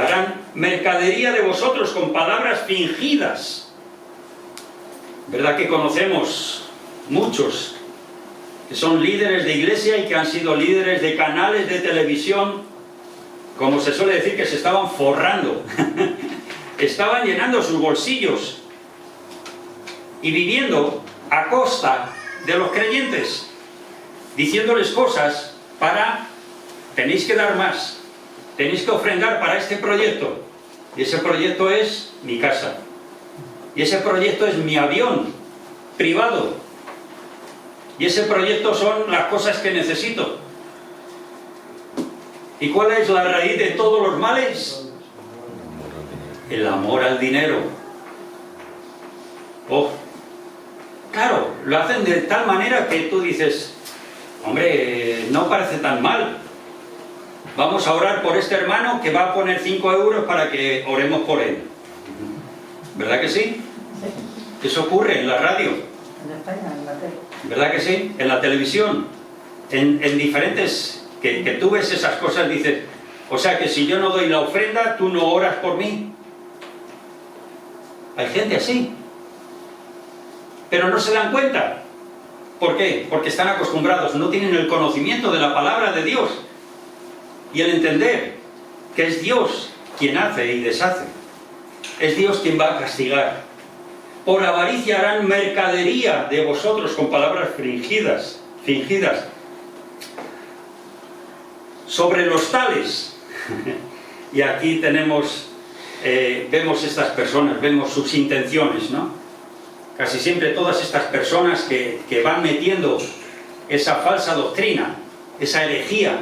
harán mercadería de vosotros con palabras fingidas. ¿Verdad que conocemos muchos que son líderes de iglesia y que han sido líderes de canales de televisión, como se suele decir, que se estaban forrando? Estaban llenando sus bolsillos y viviendo a costa de los creyentes, diciéndoles cosas para, tenéis que dar más, tenéis que ofrendar para este proyecto, y ese proyecto es mi casa, y ese proyecto es mi avión privado, y ese proyecto son las cosas que necesito. ¿Y cuál es la raíz de todos los males? El amor al dinero. Oh, claro, lo hacen de tal manera que tú dices, hombre, no parece tan mal. Vamos a orar por este hermano que va a poner 5 euros para que oremos por él. ¿Verdad que sí? Eso ocurre en la radio. En España, en la tele. ¿Verdad que sí? En la televisión, en diferentes, que tú ves esas cosas, dices, o sea que si yo no doy la ofrenda, tú no oras por mí. Hay gente así, pero no se dan cuenta. ¿Por qué? Porque están acostumbrados, no tienen el conocimiento de la palabra de Dios y el entender que es Dios quien hace y deshace. Es Dios quien va a castigar. por avaricia harán mercadería de vosotros con palabras fingidas. Sobre los tales, y aquí vemos estas personas, vemos sus intenciones, ¿no? Casi siempre todas estas personas que van metiendo esa falsa doctrina, esa herejía,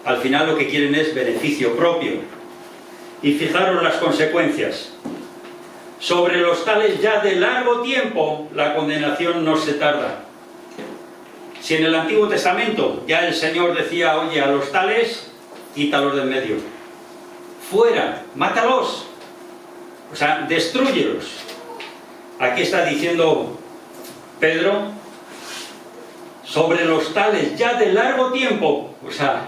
al final lo que quieren es beneficio propio. Y fijaros las consecuencias. Sobre los tales ya de largo tiempo la condenación no se tarda. Si en el Antiguo Testamento ya el Señor decía, oye, a los tales, quítalos del medio. Fuera, mátalos. O sea, destrúyelos. Aquí está diciendo Pedro, sobre los tales ya de largo tiempo. O sea,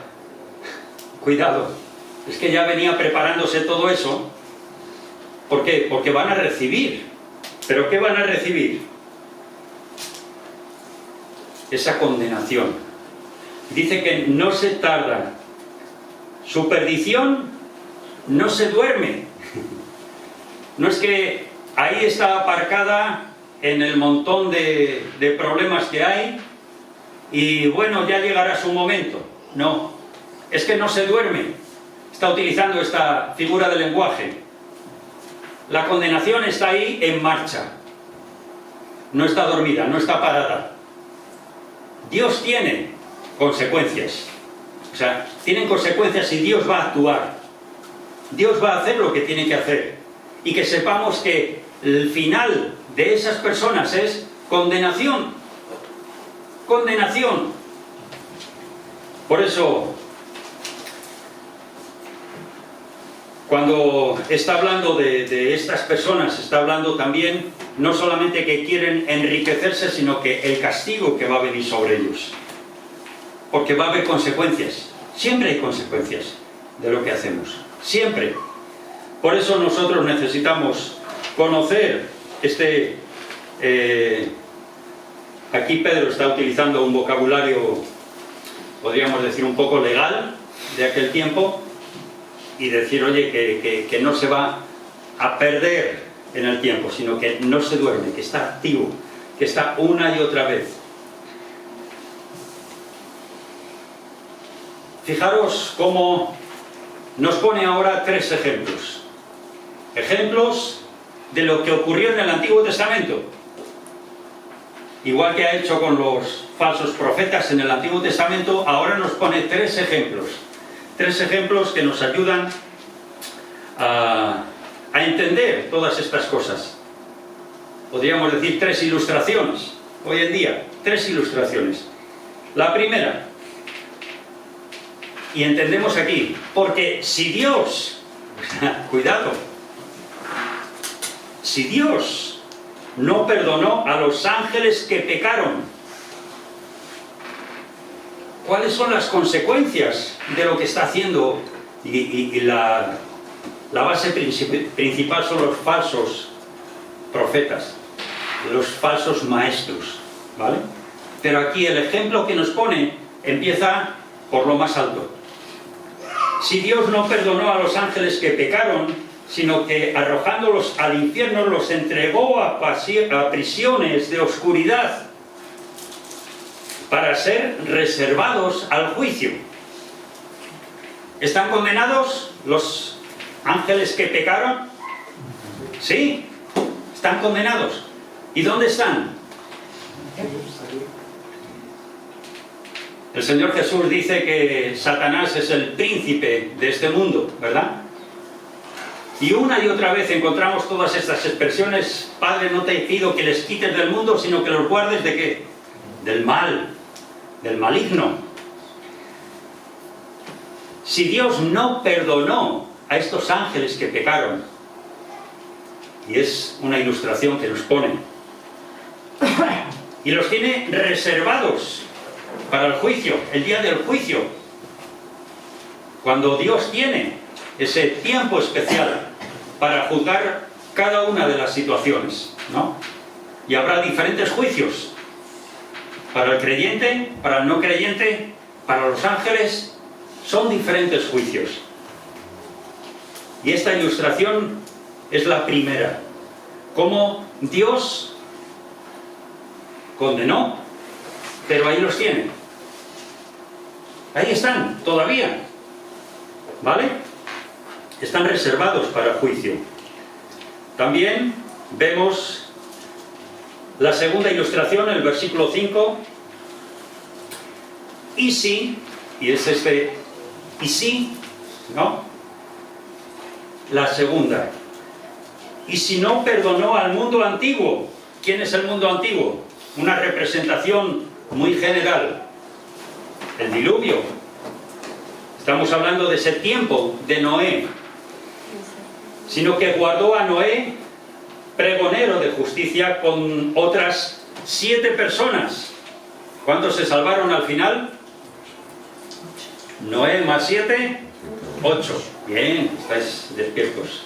cuidado. Es que ya venía preparándose todo eso. ¿Por qué? Porque van a recibir. ¿Pero qué van a recibir? Esa condenación. Dice que no se tarda. Su perdición no se duerme. No es que ahí está aparcada en el montón de problemas que hay y bueno, ya llegará su momento. No, es que no se duerme. Está utilizando esta figura de lenguaje. La condenación está ahí en marcha. No está dormida, no está parada. Dios tiene consecuencias. O sea, tienen consecuencias y Dios va a actuar. Dios va a hacer lo que tiene que hacer. Y que sepamos que el final de esas personas es condenación. Condenación. Por eso, cuando está hablando de estas personas, está hablando también no solamente que quieren enriquecerse, sino que el castigo que va a venir sobre ellos. Porque va a haber consecuencias. Siempre hay consecuencias de lo que hacemos. Siempre. Por eso nosotros necesitamos conocer aquí Pedro está utilizando un vocabulario, podríamos decir, un poco legal de aquel tiempo, y decir, oye, que no se va a perder en el tiempo, sino que no se duerme, que está activo, que está una y otra vez. Fijaros cómo nos pone ahora tres ejemplos. Ejemplos de lo que ocurrió en el Antiguo Testamento. Igual que ha hecho con los falsos profetas en el Antiguo Testamento, ahora nos pone tres ejemplos. Tres ejemplos que nos ayudan a entender todas estas cosas. Podríamos decir tres ilustraciones. Hoy en día, tres ilustraciones. La primera, y entendemos aquí, porque si Dios, cuidado, si Dios no perdonó a los ángeles que pecaron, ¿cuáles son las consecuencias de lo que está haciendo? Y la base principal son los falsos profetas, los falsos maestros, ¿vale? Pero aquí el ejemplo que nos pone empieza por lo más alto. Si Dios no perdonó a los ángeles que pecaron, sino que arrojándolos al infierno los entregó a prisiones de oscuridad para ser reservados al juicio. ¿Están condenados los ángeles que pecaron? Sí, están condenados. ¿Y dónde están? El Señor Jesús dice que Satanás es el príncipe de este mundo, ¿verdad? Y una y otra vez encontramos todas estas expresiones. Padre, no te pido que les quites del mundo, sino que los guardes ¿de qué? Del mal, del maligno. Si Dios no perdonó a estos ángeles que pecaron, y es una ilustración que nos pone, y los tiene reservados para el juicio, el día del juicio, cuando Dios tiene ese tiempo especial para juzgar cada una de las situaciones, ¿no? Y habrá diferentes juicios para el creyente, para el no creyente, para los ángeles. Son diferentes juicios. Y esta ilustración es la primera. cómo Dios condenó, pero ahí los tiene. Ahí están, todavía. ¿Vale? Están reservados para juicio. También vemos la segunda ilustración, el versículo 5. Y si, y es este, y si, ¿no? La segunda. Y si no perdonó al mundo antiguo. ¿Quién es el mundo antiguo? Una representación muy general. El diluvio. Estamos hablando de ese tiempo de Noé. Sino que guardó a Noé pregonero de justicia con otras 7 personas. ¿Cuántos se salvaron al final? Noé más 7, 8. Bien, estáis despiertos.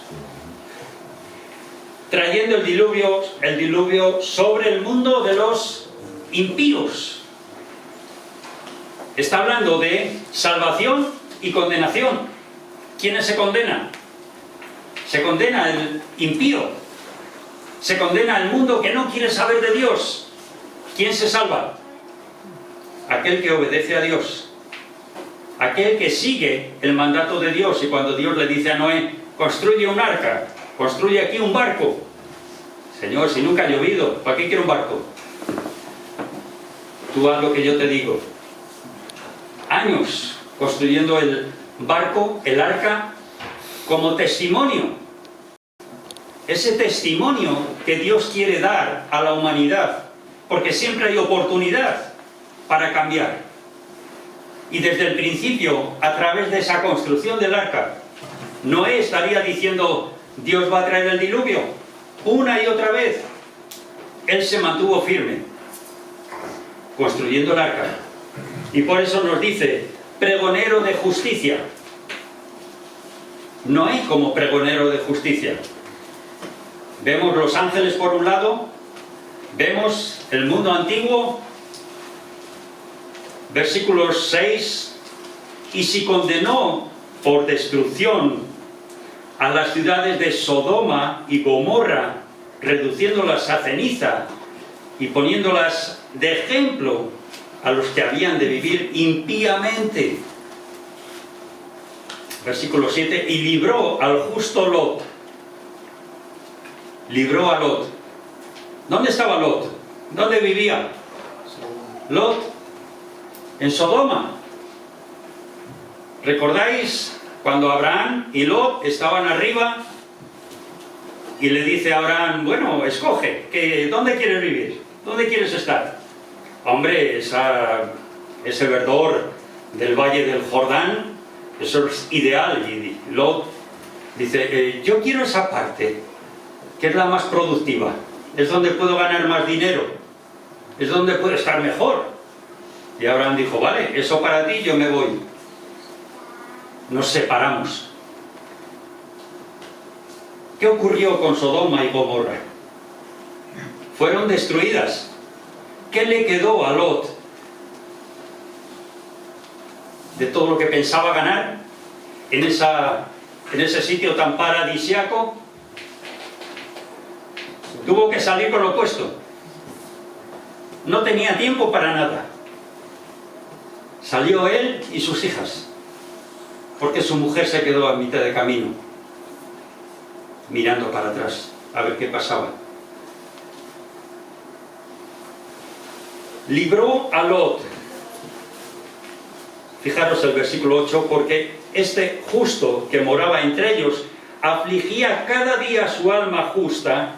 Trayendo el diluvio sobre el mundo de los impíos. Está hablando de salvación y condenación. ¿Quiénes se condenan? Se condena el impío. Se condena el mundo que no quiere saber de Dios. ¿Quién se salva? Aquel que obedece a Dios. Aquel que sigue el mandato de Dios. Y cuando Dios le dice a Noé, construye un arca, construye aquí un barco. Señor, si nunca ha llovido, ¿para qué quiero un barco? Tú haz lo que yo te digo. Años construyendo el barco, el arca, como testimonio. Ese testimonio que Dios quiere dar a la humanidad, porque siempre hay oportunidad para cambiar. Y desde el principio, a través de esa construcción del arca, Noé estaría diciendo, Dios va a traer el diluvio, una y otra vez. Él se mantuvo firme, construyendo el arca. Y por eso nos dice, pregonero de justicia. Noé como pregonero de justicia. Vemos los ángeles por un lado, vemos el mundo antiguo, versículos 6, y si condenó por destrucción a las ciudades de Sodoma y Gomorra, reduciéndolas a ceniza y poniéndolas de ejemplo a los que habían de vivir impíamente. Versículo 7, y libró al justo Lot. Libró a Lot. ¿Dónde estaba Lot? ¿Dónde vivía? Lot en Sodoma. ¿Recordáis cuando Abraham y Lot estaban arriba y le dice a Abraham, bueno, escoge, ¿dónde quieres vivir? ¿Dónde quieres estar? Hombre, ese verdor del valle del Jordán, eso es ideal. Y Lot dice, yo quiero esa parte, que es la más productiva, es donde puedo ganar más dinero, es donde puedo estar mejor. Y Abraham dijo, vale, eso para ti, yo me voy. Nos separamos. ¿Qué ocurrió con Sodoma y Gomorra? Fueron destruidas. ¿Qué le quedó a Lot de todo lo que pensaba ganar en ese sitio tan paradisiaco? Tuvo que salir con lo opuesto. No tenía tiempo para nada. Salió él y sus hijas, porque su mujer se quedó a mitad de camino, mirando para atrás, a ver qué pasaba. Libró a Lot. Fijaros el versículo 8, porque este justo que moraba entre ellos afligía cada día su alma justa,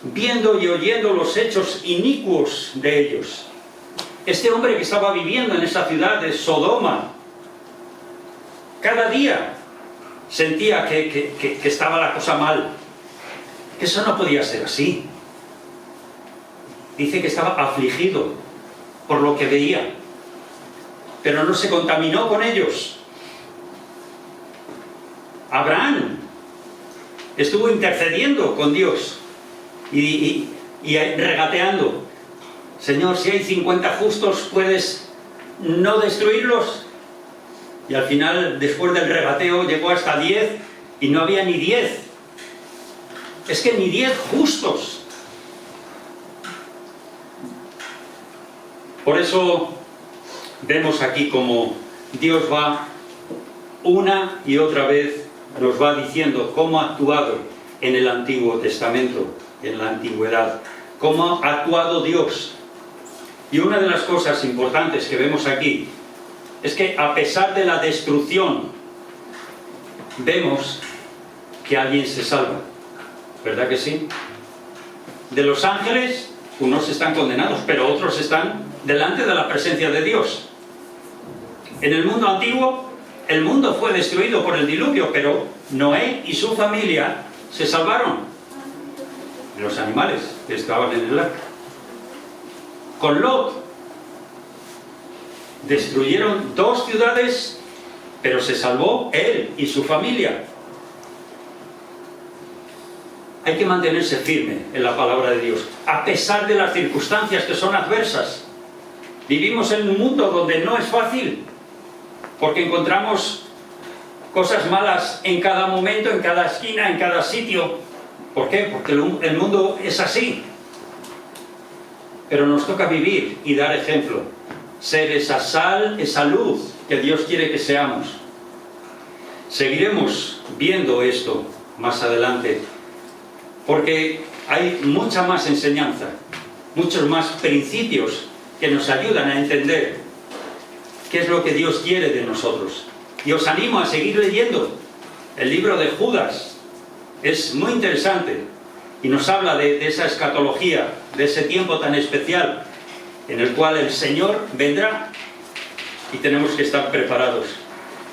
viendo y oyendo los hechos inicuos de ellos. Este hombre que estaba viviendo en esa ciudad de Sodoma, cada día sentía que estaba la cosa mal, que eso no podía ser así. Dice que estaba afligido por lo que veía, pero no se contaminó con ellos. Abraham estuvo intercediendo con Dios y regateando, Señor, si hay 50 justos, ¿puedes no destruirlos? Y al final, después del regateo, llegó hasta 10 y no había ni 10. Es que ni 10 justos. Por eso vemos aquí como Dios va una y otra vez, nos va diciendo cómo ha actuado en el Antiguo Testamento, en la antigüedad, cómo ha actuado Dios. Y una de las cosas importantes que vemos aquí es que a pesar de la destrucción, vemos que alguien se salva. ¿Verdad que sí? De los ángeles, unos están condenados, pero otros están delante de la presencia de Dios. En el mundo antiguo, el mundo fue destruido por el diluvio, pero Noé y su familia se salvaron. Los animales que estaban en el arca. Con Lot, destruyeron 2 ciudades, pero se salvó él y su familia. Hay que mantenerse firme en la palabra de Dios, a pesar de las circunstancias que son adversas. Vivimos en un mundo donde no es fácil, porque encontramos cosas malas en cada momento, en cada esquina, en cada sitio. ¿Por qué? Porque el mundo es así. Pero nos toca vivir y dar ejemplo, ser esa sal, esa luz que Dios quiere que seamos. Seguiremos viendo esto más adelante, porque hay mucha más enseñanza, muchos más principios que nos ayudan a entender qué es lo que Dios quiere de nosotros. Y os animo a seguir leyendo el libro de Judas. Es muy interesante y nos habla de esa escatología, de ese tiempo tan especial en el cual el Señor vendrá y tenemos que estar preparados.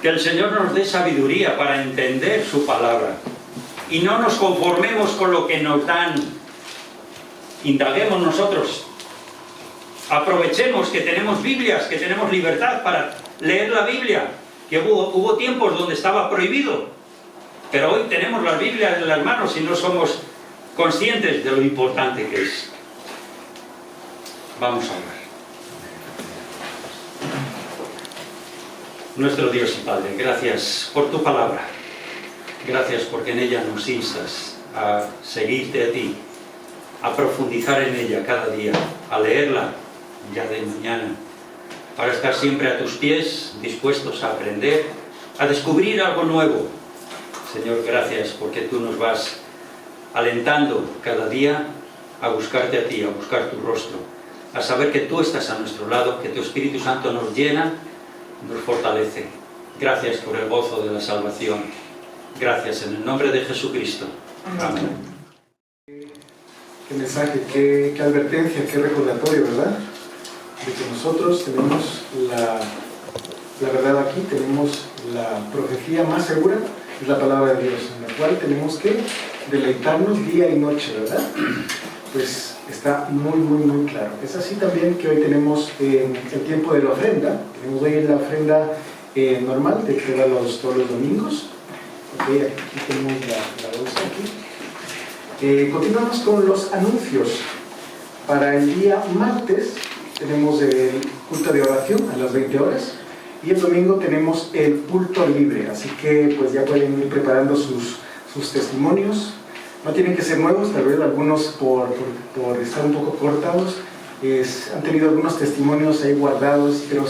Que el Señor nos dé sabiduría para entender su palabra y no nos conformemos con lo que nos dan. Indaguemos nosotros. Aprovechemos que tenemos Biblias, que tenemos libertad para leer la Biblia, que hubo tiempos donde estaba prohibido, pero hoy tenemos las Biblias en las manos y no somos conscientes de lo importante que es. Vamos a orar. Nuestro Dios y Padre, gracias por tu palabra. Gracias porque en ella nos instas a seguirte a ti, a profundizar en ella cada día, a leerla ya de mañana, para estar siempre a tus pies, dispuestos a aprender, a descubrir algo nuevo. Señor, gracias porque tú nos vas alentando cada día a buscarte a ti, a buscar tu rostro, a saber que tú estás a nuestro lado, que tu Espíritu Santo nos llena, nos fortalece. Gracias por el gozo de la salvación. Gracias en el nombre de Jesucristo. Amén. Qué mensaje, qué advertencia, qué recordatorio, ¿verdad? De que nosotros tenemos la verdad aquí, tenemos la profecía más segura, es la palabra de Dios, en la cual tenemos que deleitarnos día y noche, ¿verdad? Pues está muy, muy, muy claro. Es así también que hoy tenemos el tiempo de la ofrenda. Tenemos hoy la ofrenda normal, de que da todos los domingos. Okay, aquí tenemos la bolsa aquí. Continuamos con los anuncios. Para el día martes tenemos el culto de oración a las 20 horas y el domingo tenemos el culto libre, así que pues ya pueden ir preparando sus testimonios. No tienen que ser nuevos, tal vez algunos por estar un poco cortados han tenido algunos testimonios ahí guardados, pero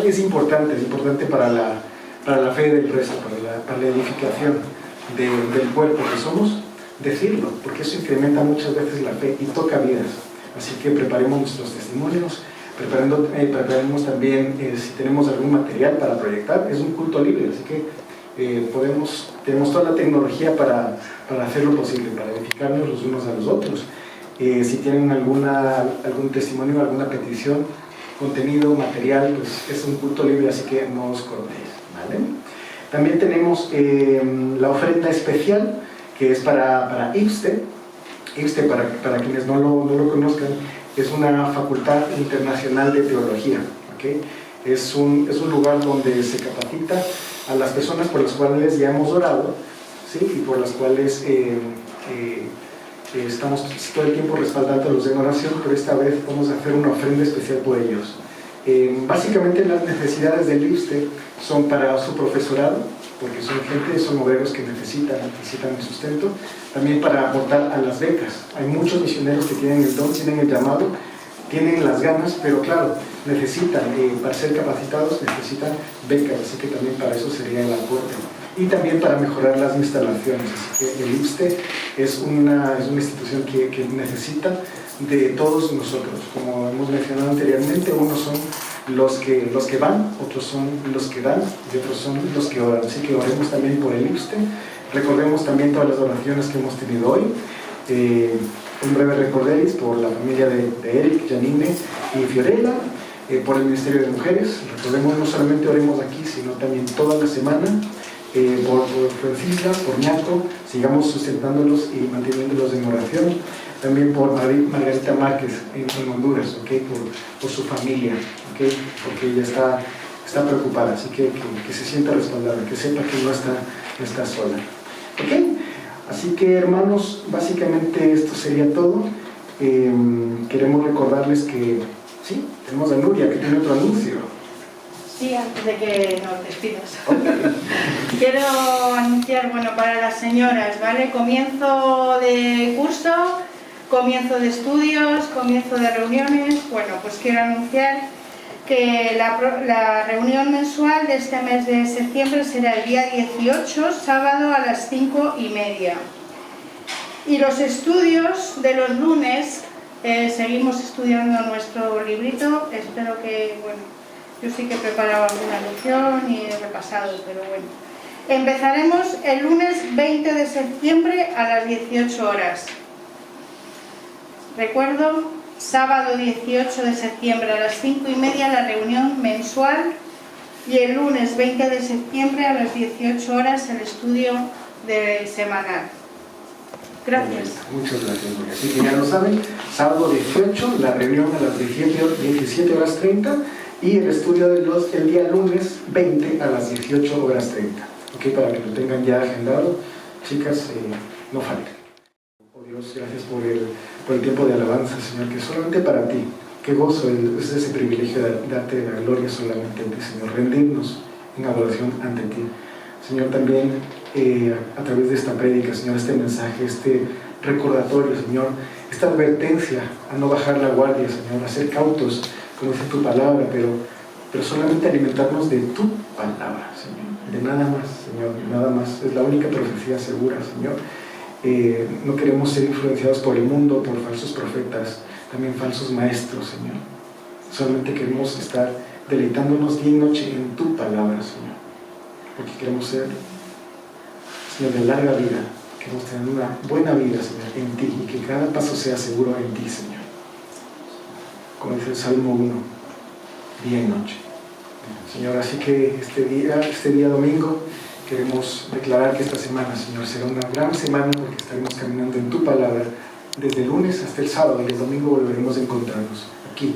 es importante para la fe del resto, para la edificación del cuerpo que somos, decirlo, porque eso incrementa muchas veces la fe y toca vidas. Así que preparemos nuestros testimonios, preparemos también si tenemos algún material para proyectar. Es un culto libre, así que tenemos toda la tecnología para hacer lo posible, para edificarnos los unos a los otros. Si tienen algún testimonio, alguna petición, contenido, material, pues es un culto libre, así que no os cortéis, ¿vale? También tenemos la ofrenda especial, que es para IPSTE. IPSTE, para quienes no lo conozcan, es una facultad internacional de teología, ¿okay? Es un lugar donde se capacita a las personas por las cuales ya hemos orado, ¿sí? Y por las cuales estamos todo el tiempo respaldándolos en oración, pero esta vez vamos a hacer una ofrenda especial por ellos. Básicamente las necesidades del IPSTE son para su profesorado, porque son obreros que necesitan el sustento, también para aportar a las becas. Hay muchos misioneros que tienen el don, tienen el llamado, tienen las ganas, pero claro, necesitan, para ser capacitados, necesitan becas, así que también para eso sería el aporte. Y también para mejorar las instalaciones, así que el IPSTE es una institución que necesita de todos nosotros. Como hemos mencionado anteriormente, unos son los que van, otros son los que dan y otros son los que oran. Así que oremos también por el IPSTE. Recordemos también todas las oraciones que hemos tenido hoy. Un breve recorderis por la familia de Eric, Janine y Fiorella, por el Ministerio de Mujeres. Recordemos, no solamente oremos aquí, sino también toda la semana, por Francisca, por Ñaco, sigamos sustentándolos y manteniéndolos en oración. También por Margarita Márquez en Honduras, ¿okay? por su familia, ¿okay? Porque ella está preocupada, así que se sienta respaldada, que sepa que no está sola. ¿Okay? Así que, hermanos, básicamente esto sería todo. Queremos recordarles que, sí, tenemos a Nuria, que tiene otro anuncio. Sí, antes de que nos despidas. Quiero anunciar, bueno, para las señoras, ¿vale? Comienzo de curso, comienzo de estudios, comienzo de reuniones. Bueno, pues quiero anunciar que la reunión mensual de este mes de septiembre será el día 18, sábado a las 5:30. Y los estudios de los lunes, seguimos estudiando nuestro librito. Espero que, bueno, yo sí que he preparado alguna lección y he repasado, pero bueno. Empezaremos el lunes 20 de septiembre a las 18 horas. Recuerdo, sábado 18 de septiembre a las 5:30 la reunión mensual y el lunes 20 de septiembre a las 18 horas el estudio semanal. Gracias. Muchas gracias, Nuria. Así que ya lo saben, sábado 18, la reunión a las 17:30 y el estudio el día lunes 20 a las 18:30. ¿Okay? Para que lo tengan ya agendado, chicas, no falten. Oh Dios, gracias por el tiempo de alabanza, Señor, que es solamente para ti. Qué gozo es ese privilegio de darte la gloria solamente a ti, Señor, rendirnos en adoración ante ti. Señor, también a través de esta prédica, Señor, este mensaje, este recordatorio, Señor, esta advertencia a no bajar la guardia, Señor, a ser cautos, como dice tu palabra, pero solamente alimentarnos de tu palabra, Señor, de nada más, Señor, nada más. Es la única profecía segura, Señor. No queremos ser influenciados por el mundo, por falsos profetas, también falsos maestros, Señor. Solamente queremos estar deleitándonos día y noche en tu palabra, Señor, porque queremos ser, Señor, de larga vida. Queremos tener una buena vida, Señor, en ti, y que cada paso sea seguro en ti, Señor. Como dice el Salmo 1, día y noche. Señor, así que este día domingo queremos declarar que esta semana, Señor, será una gran semana porque estaremos caminando en tu palabra desde el lunes hasta el sábado, y el domingo volveremos a encontrarnos aquí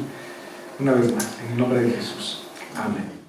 una vez más, en el nombre de Jesús. Amén.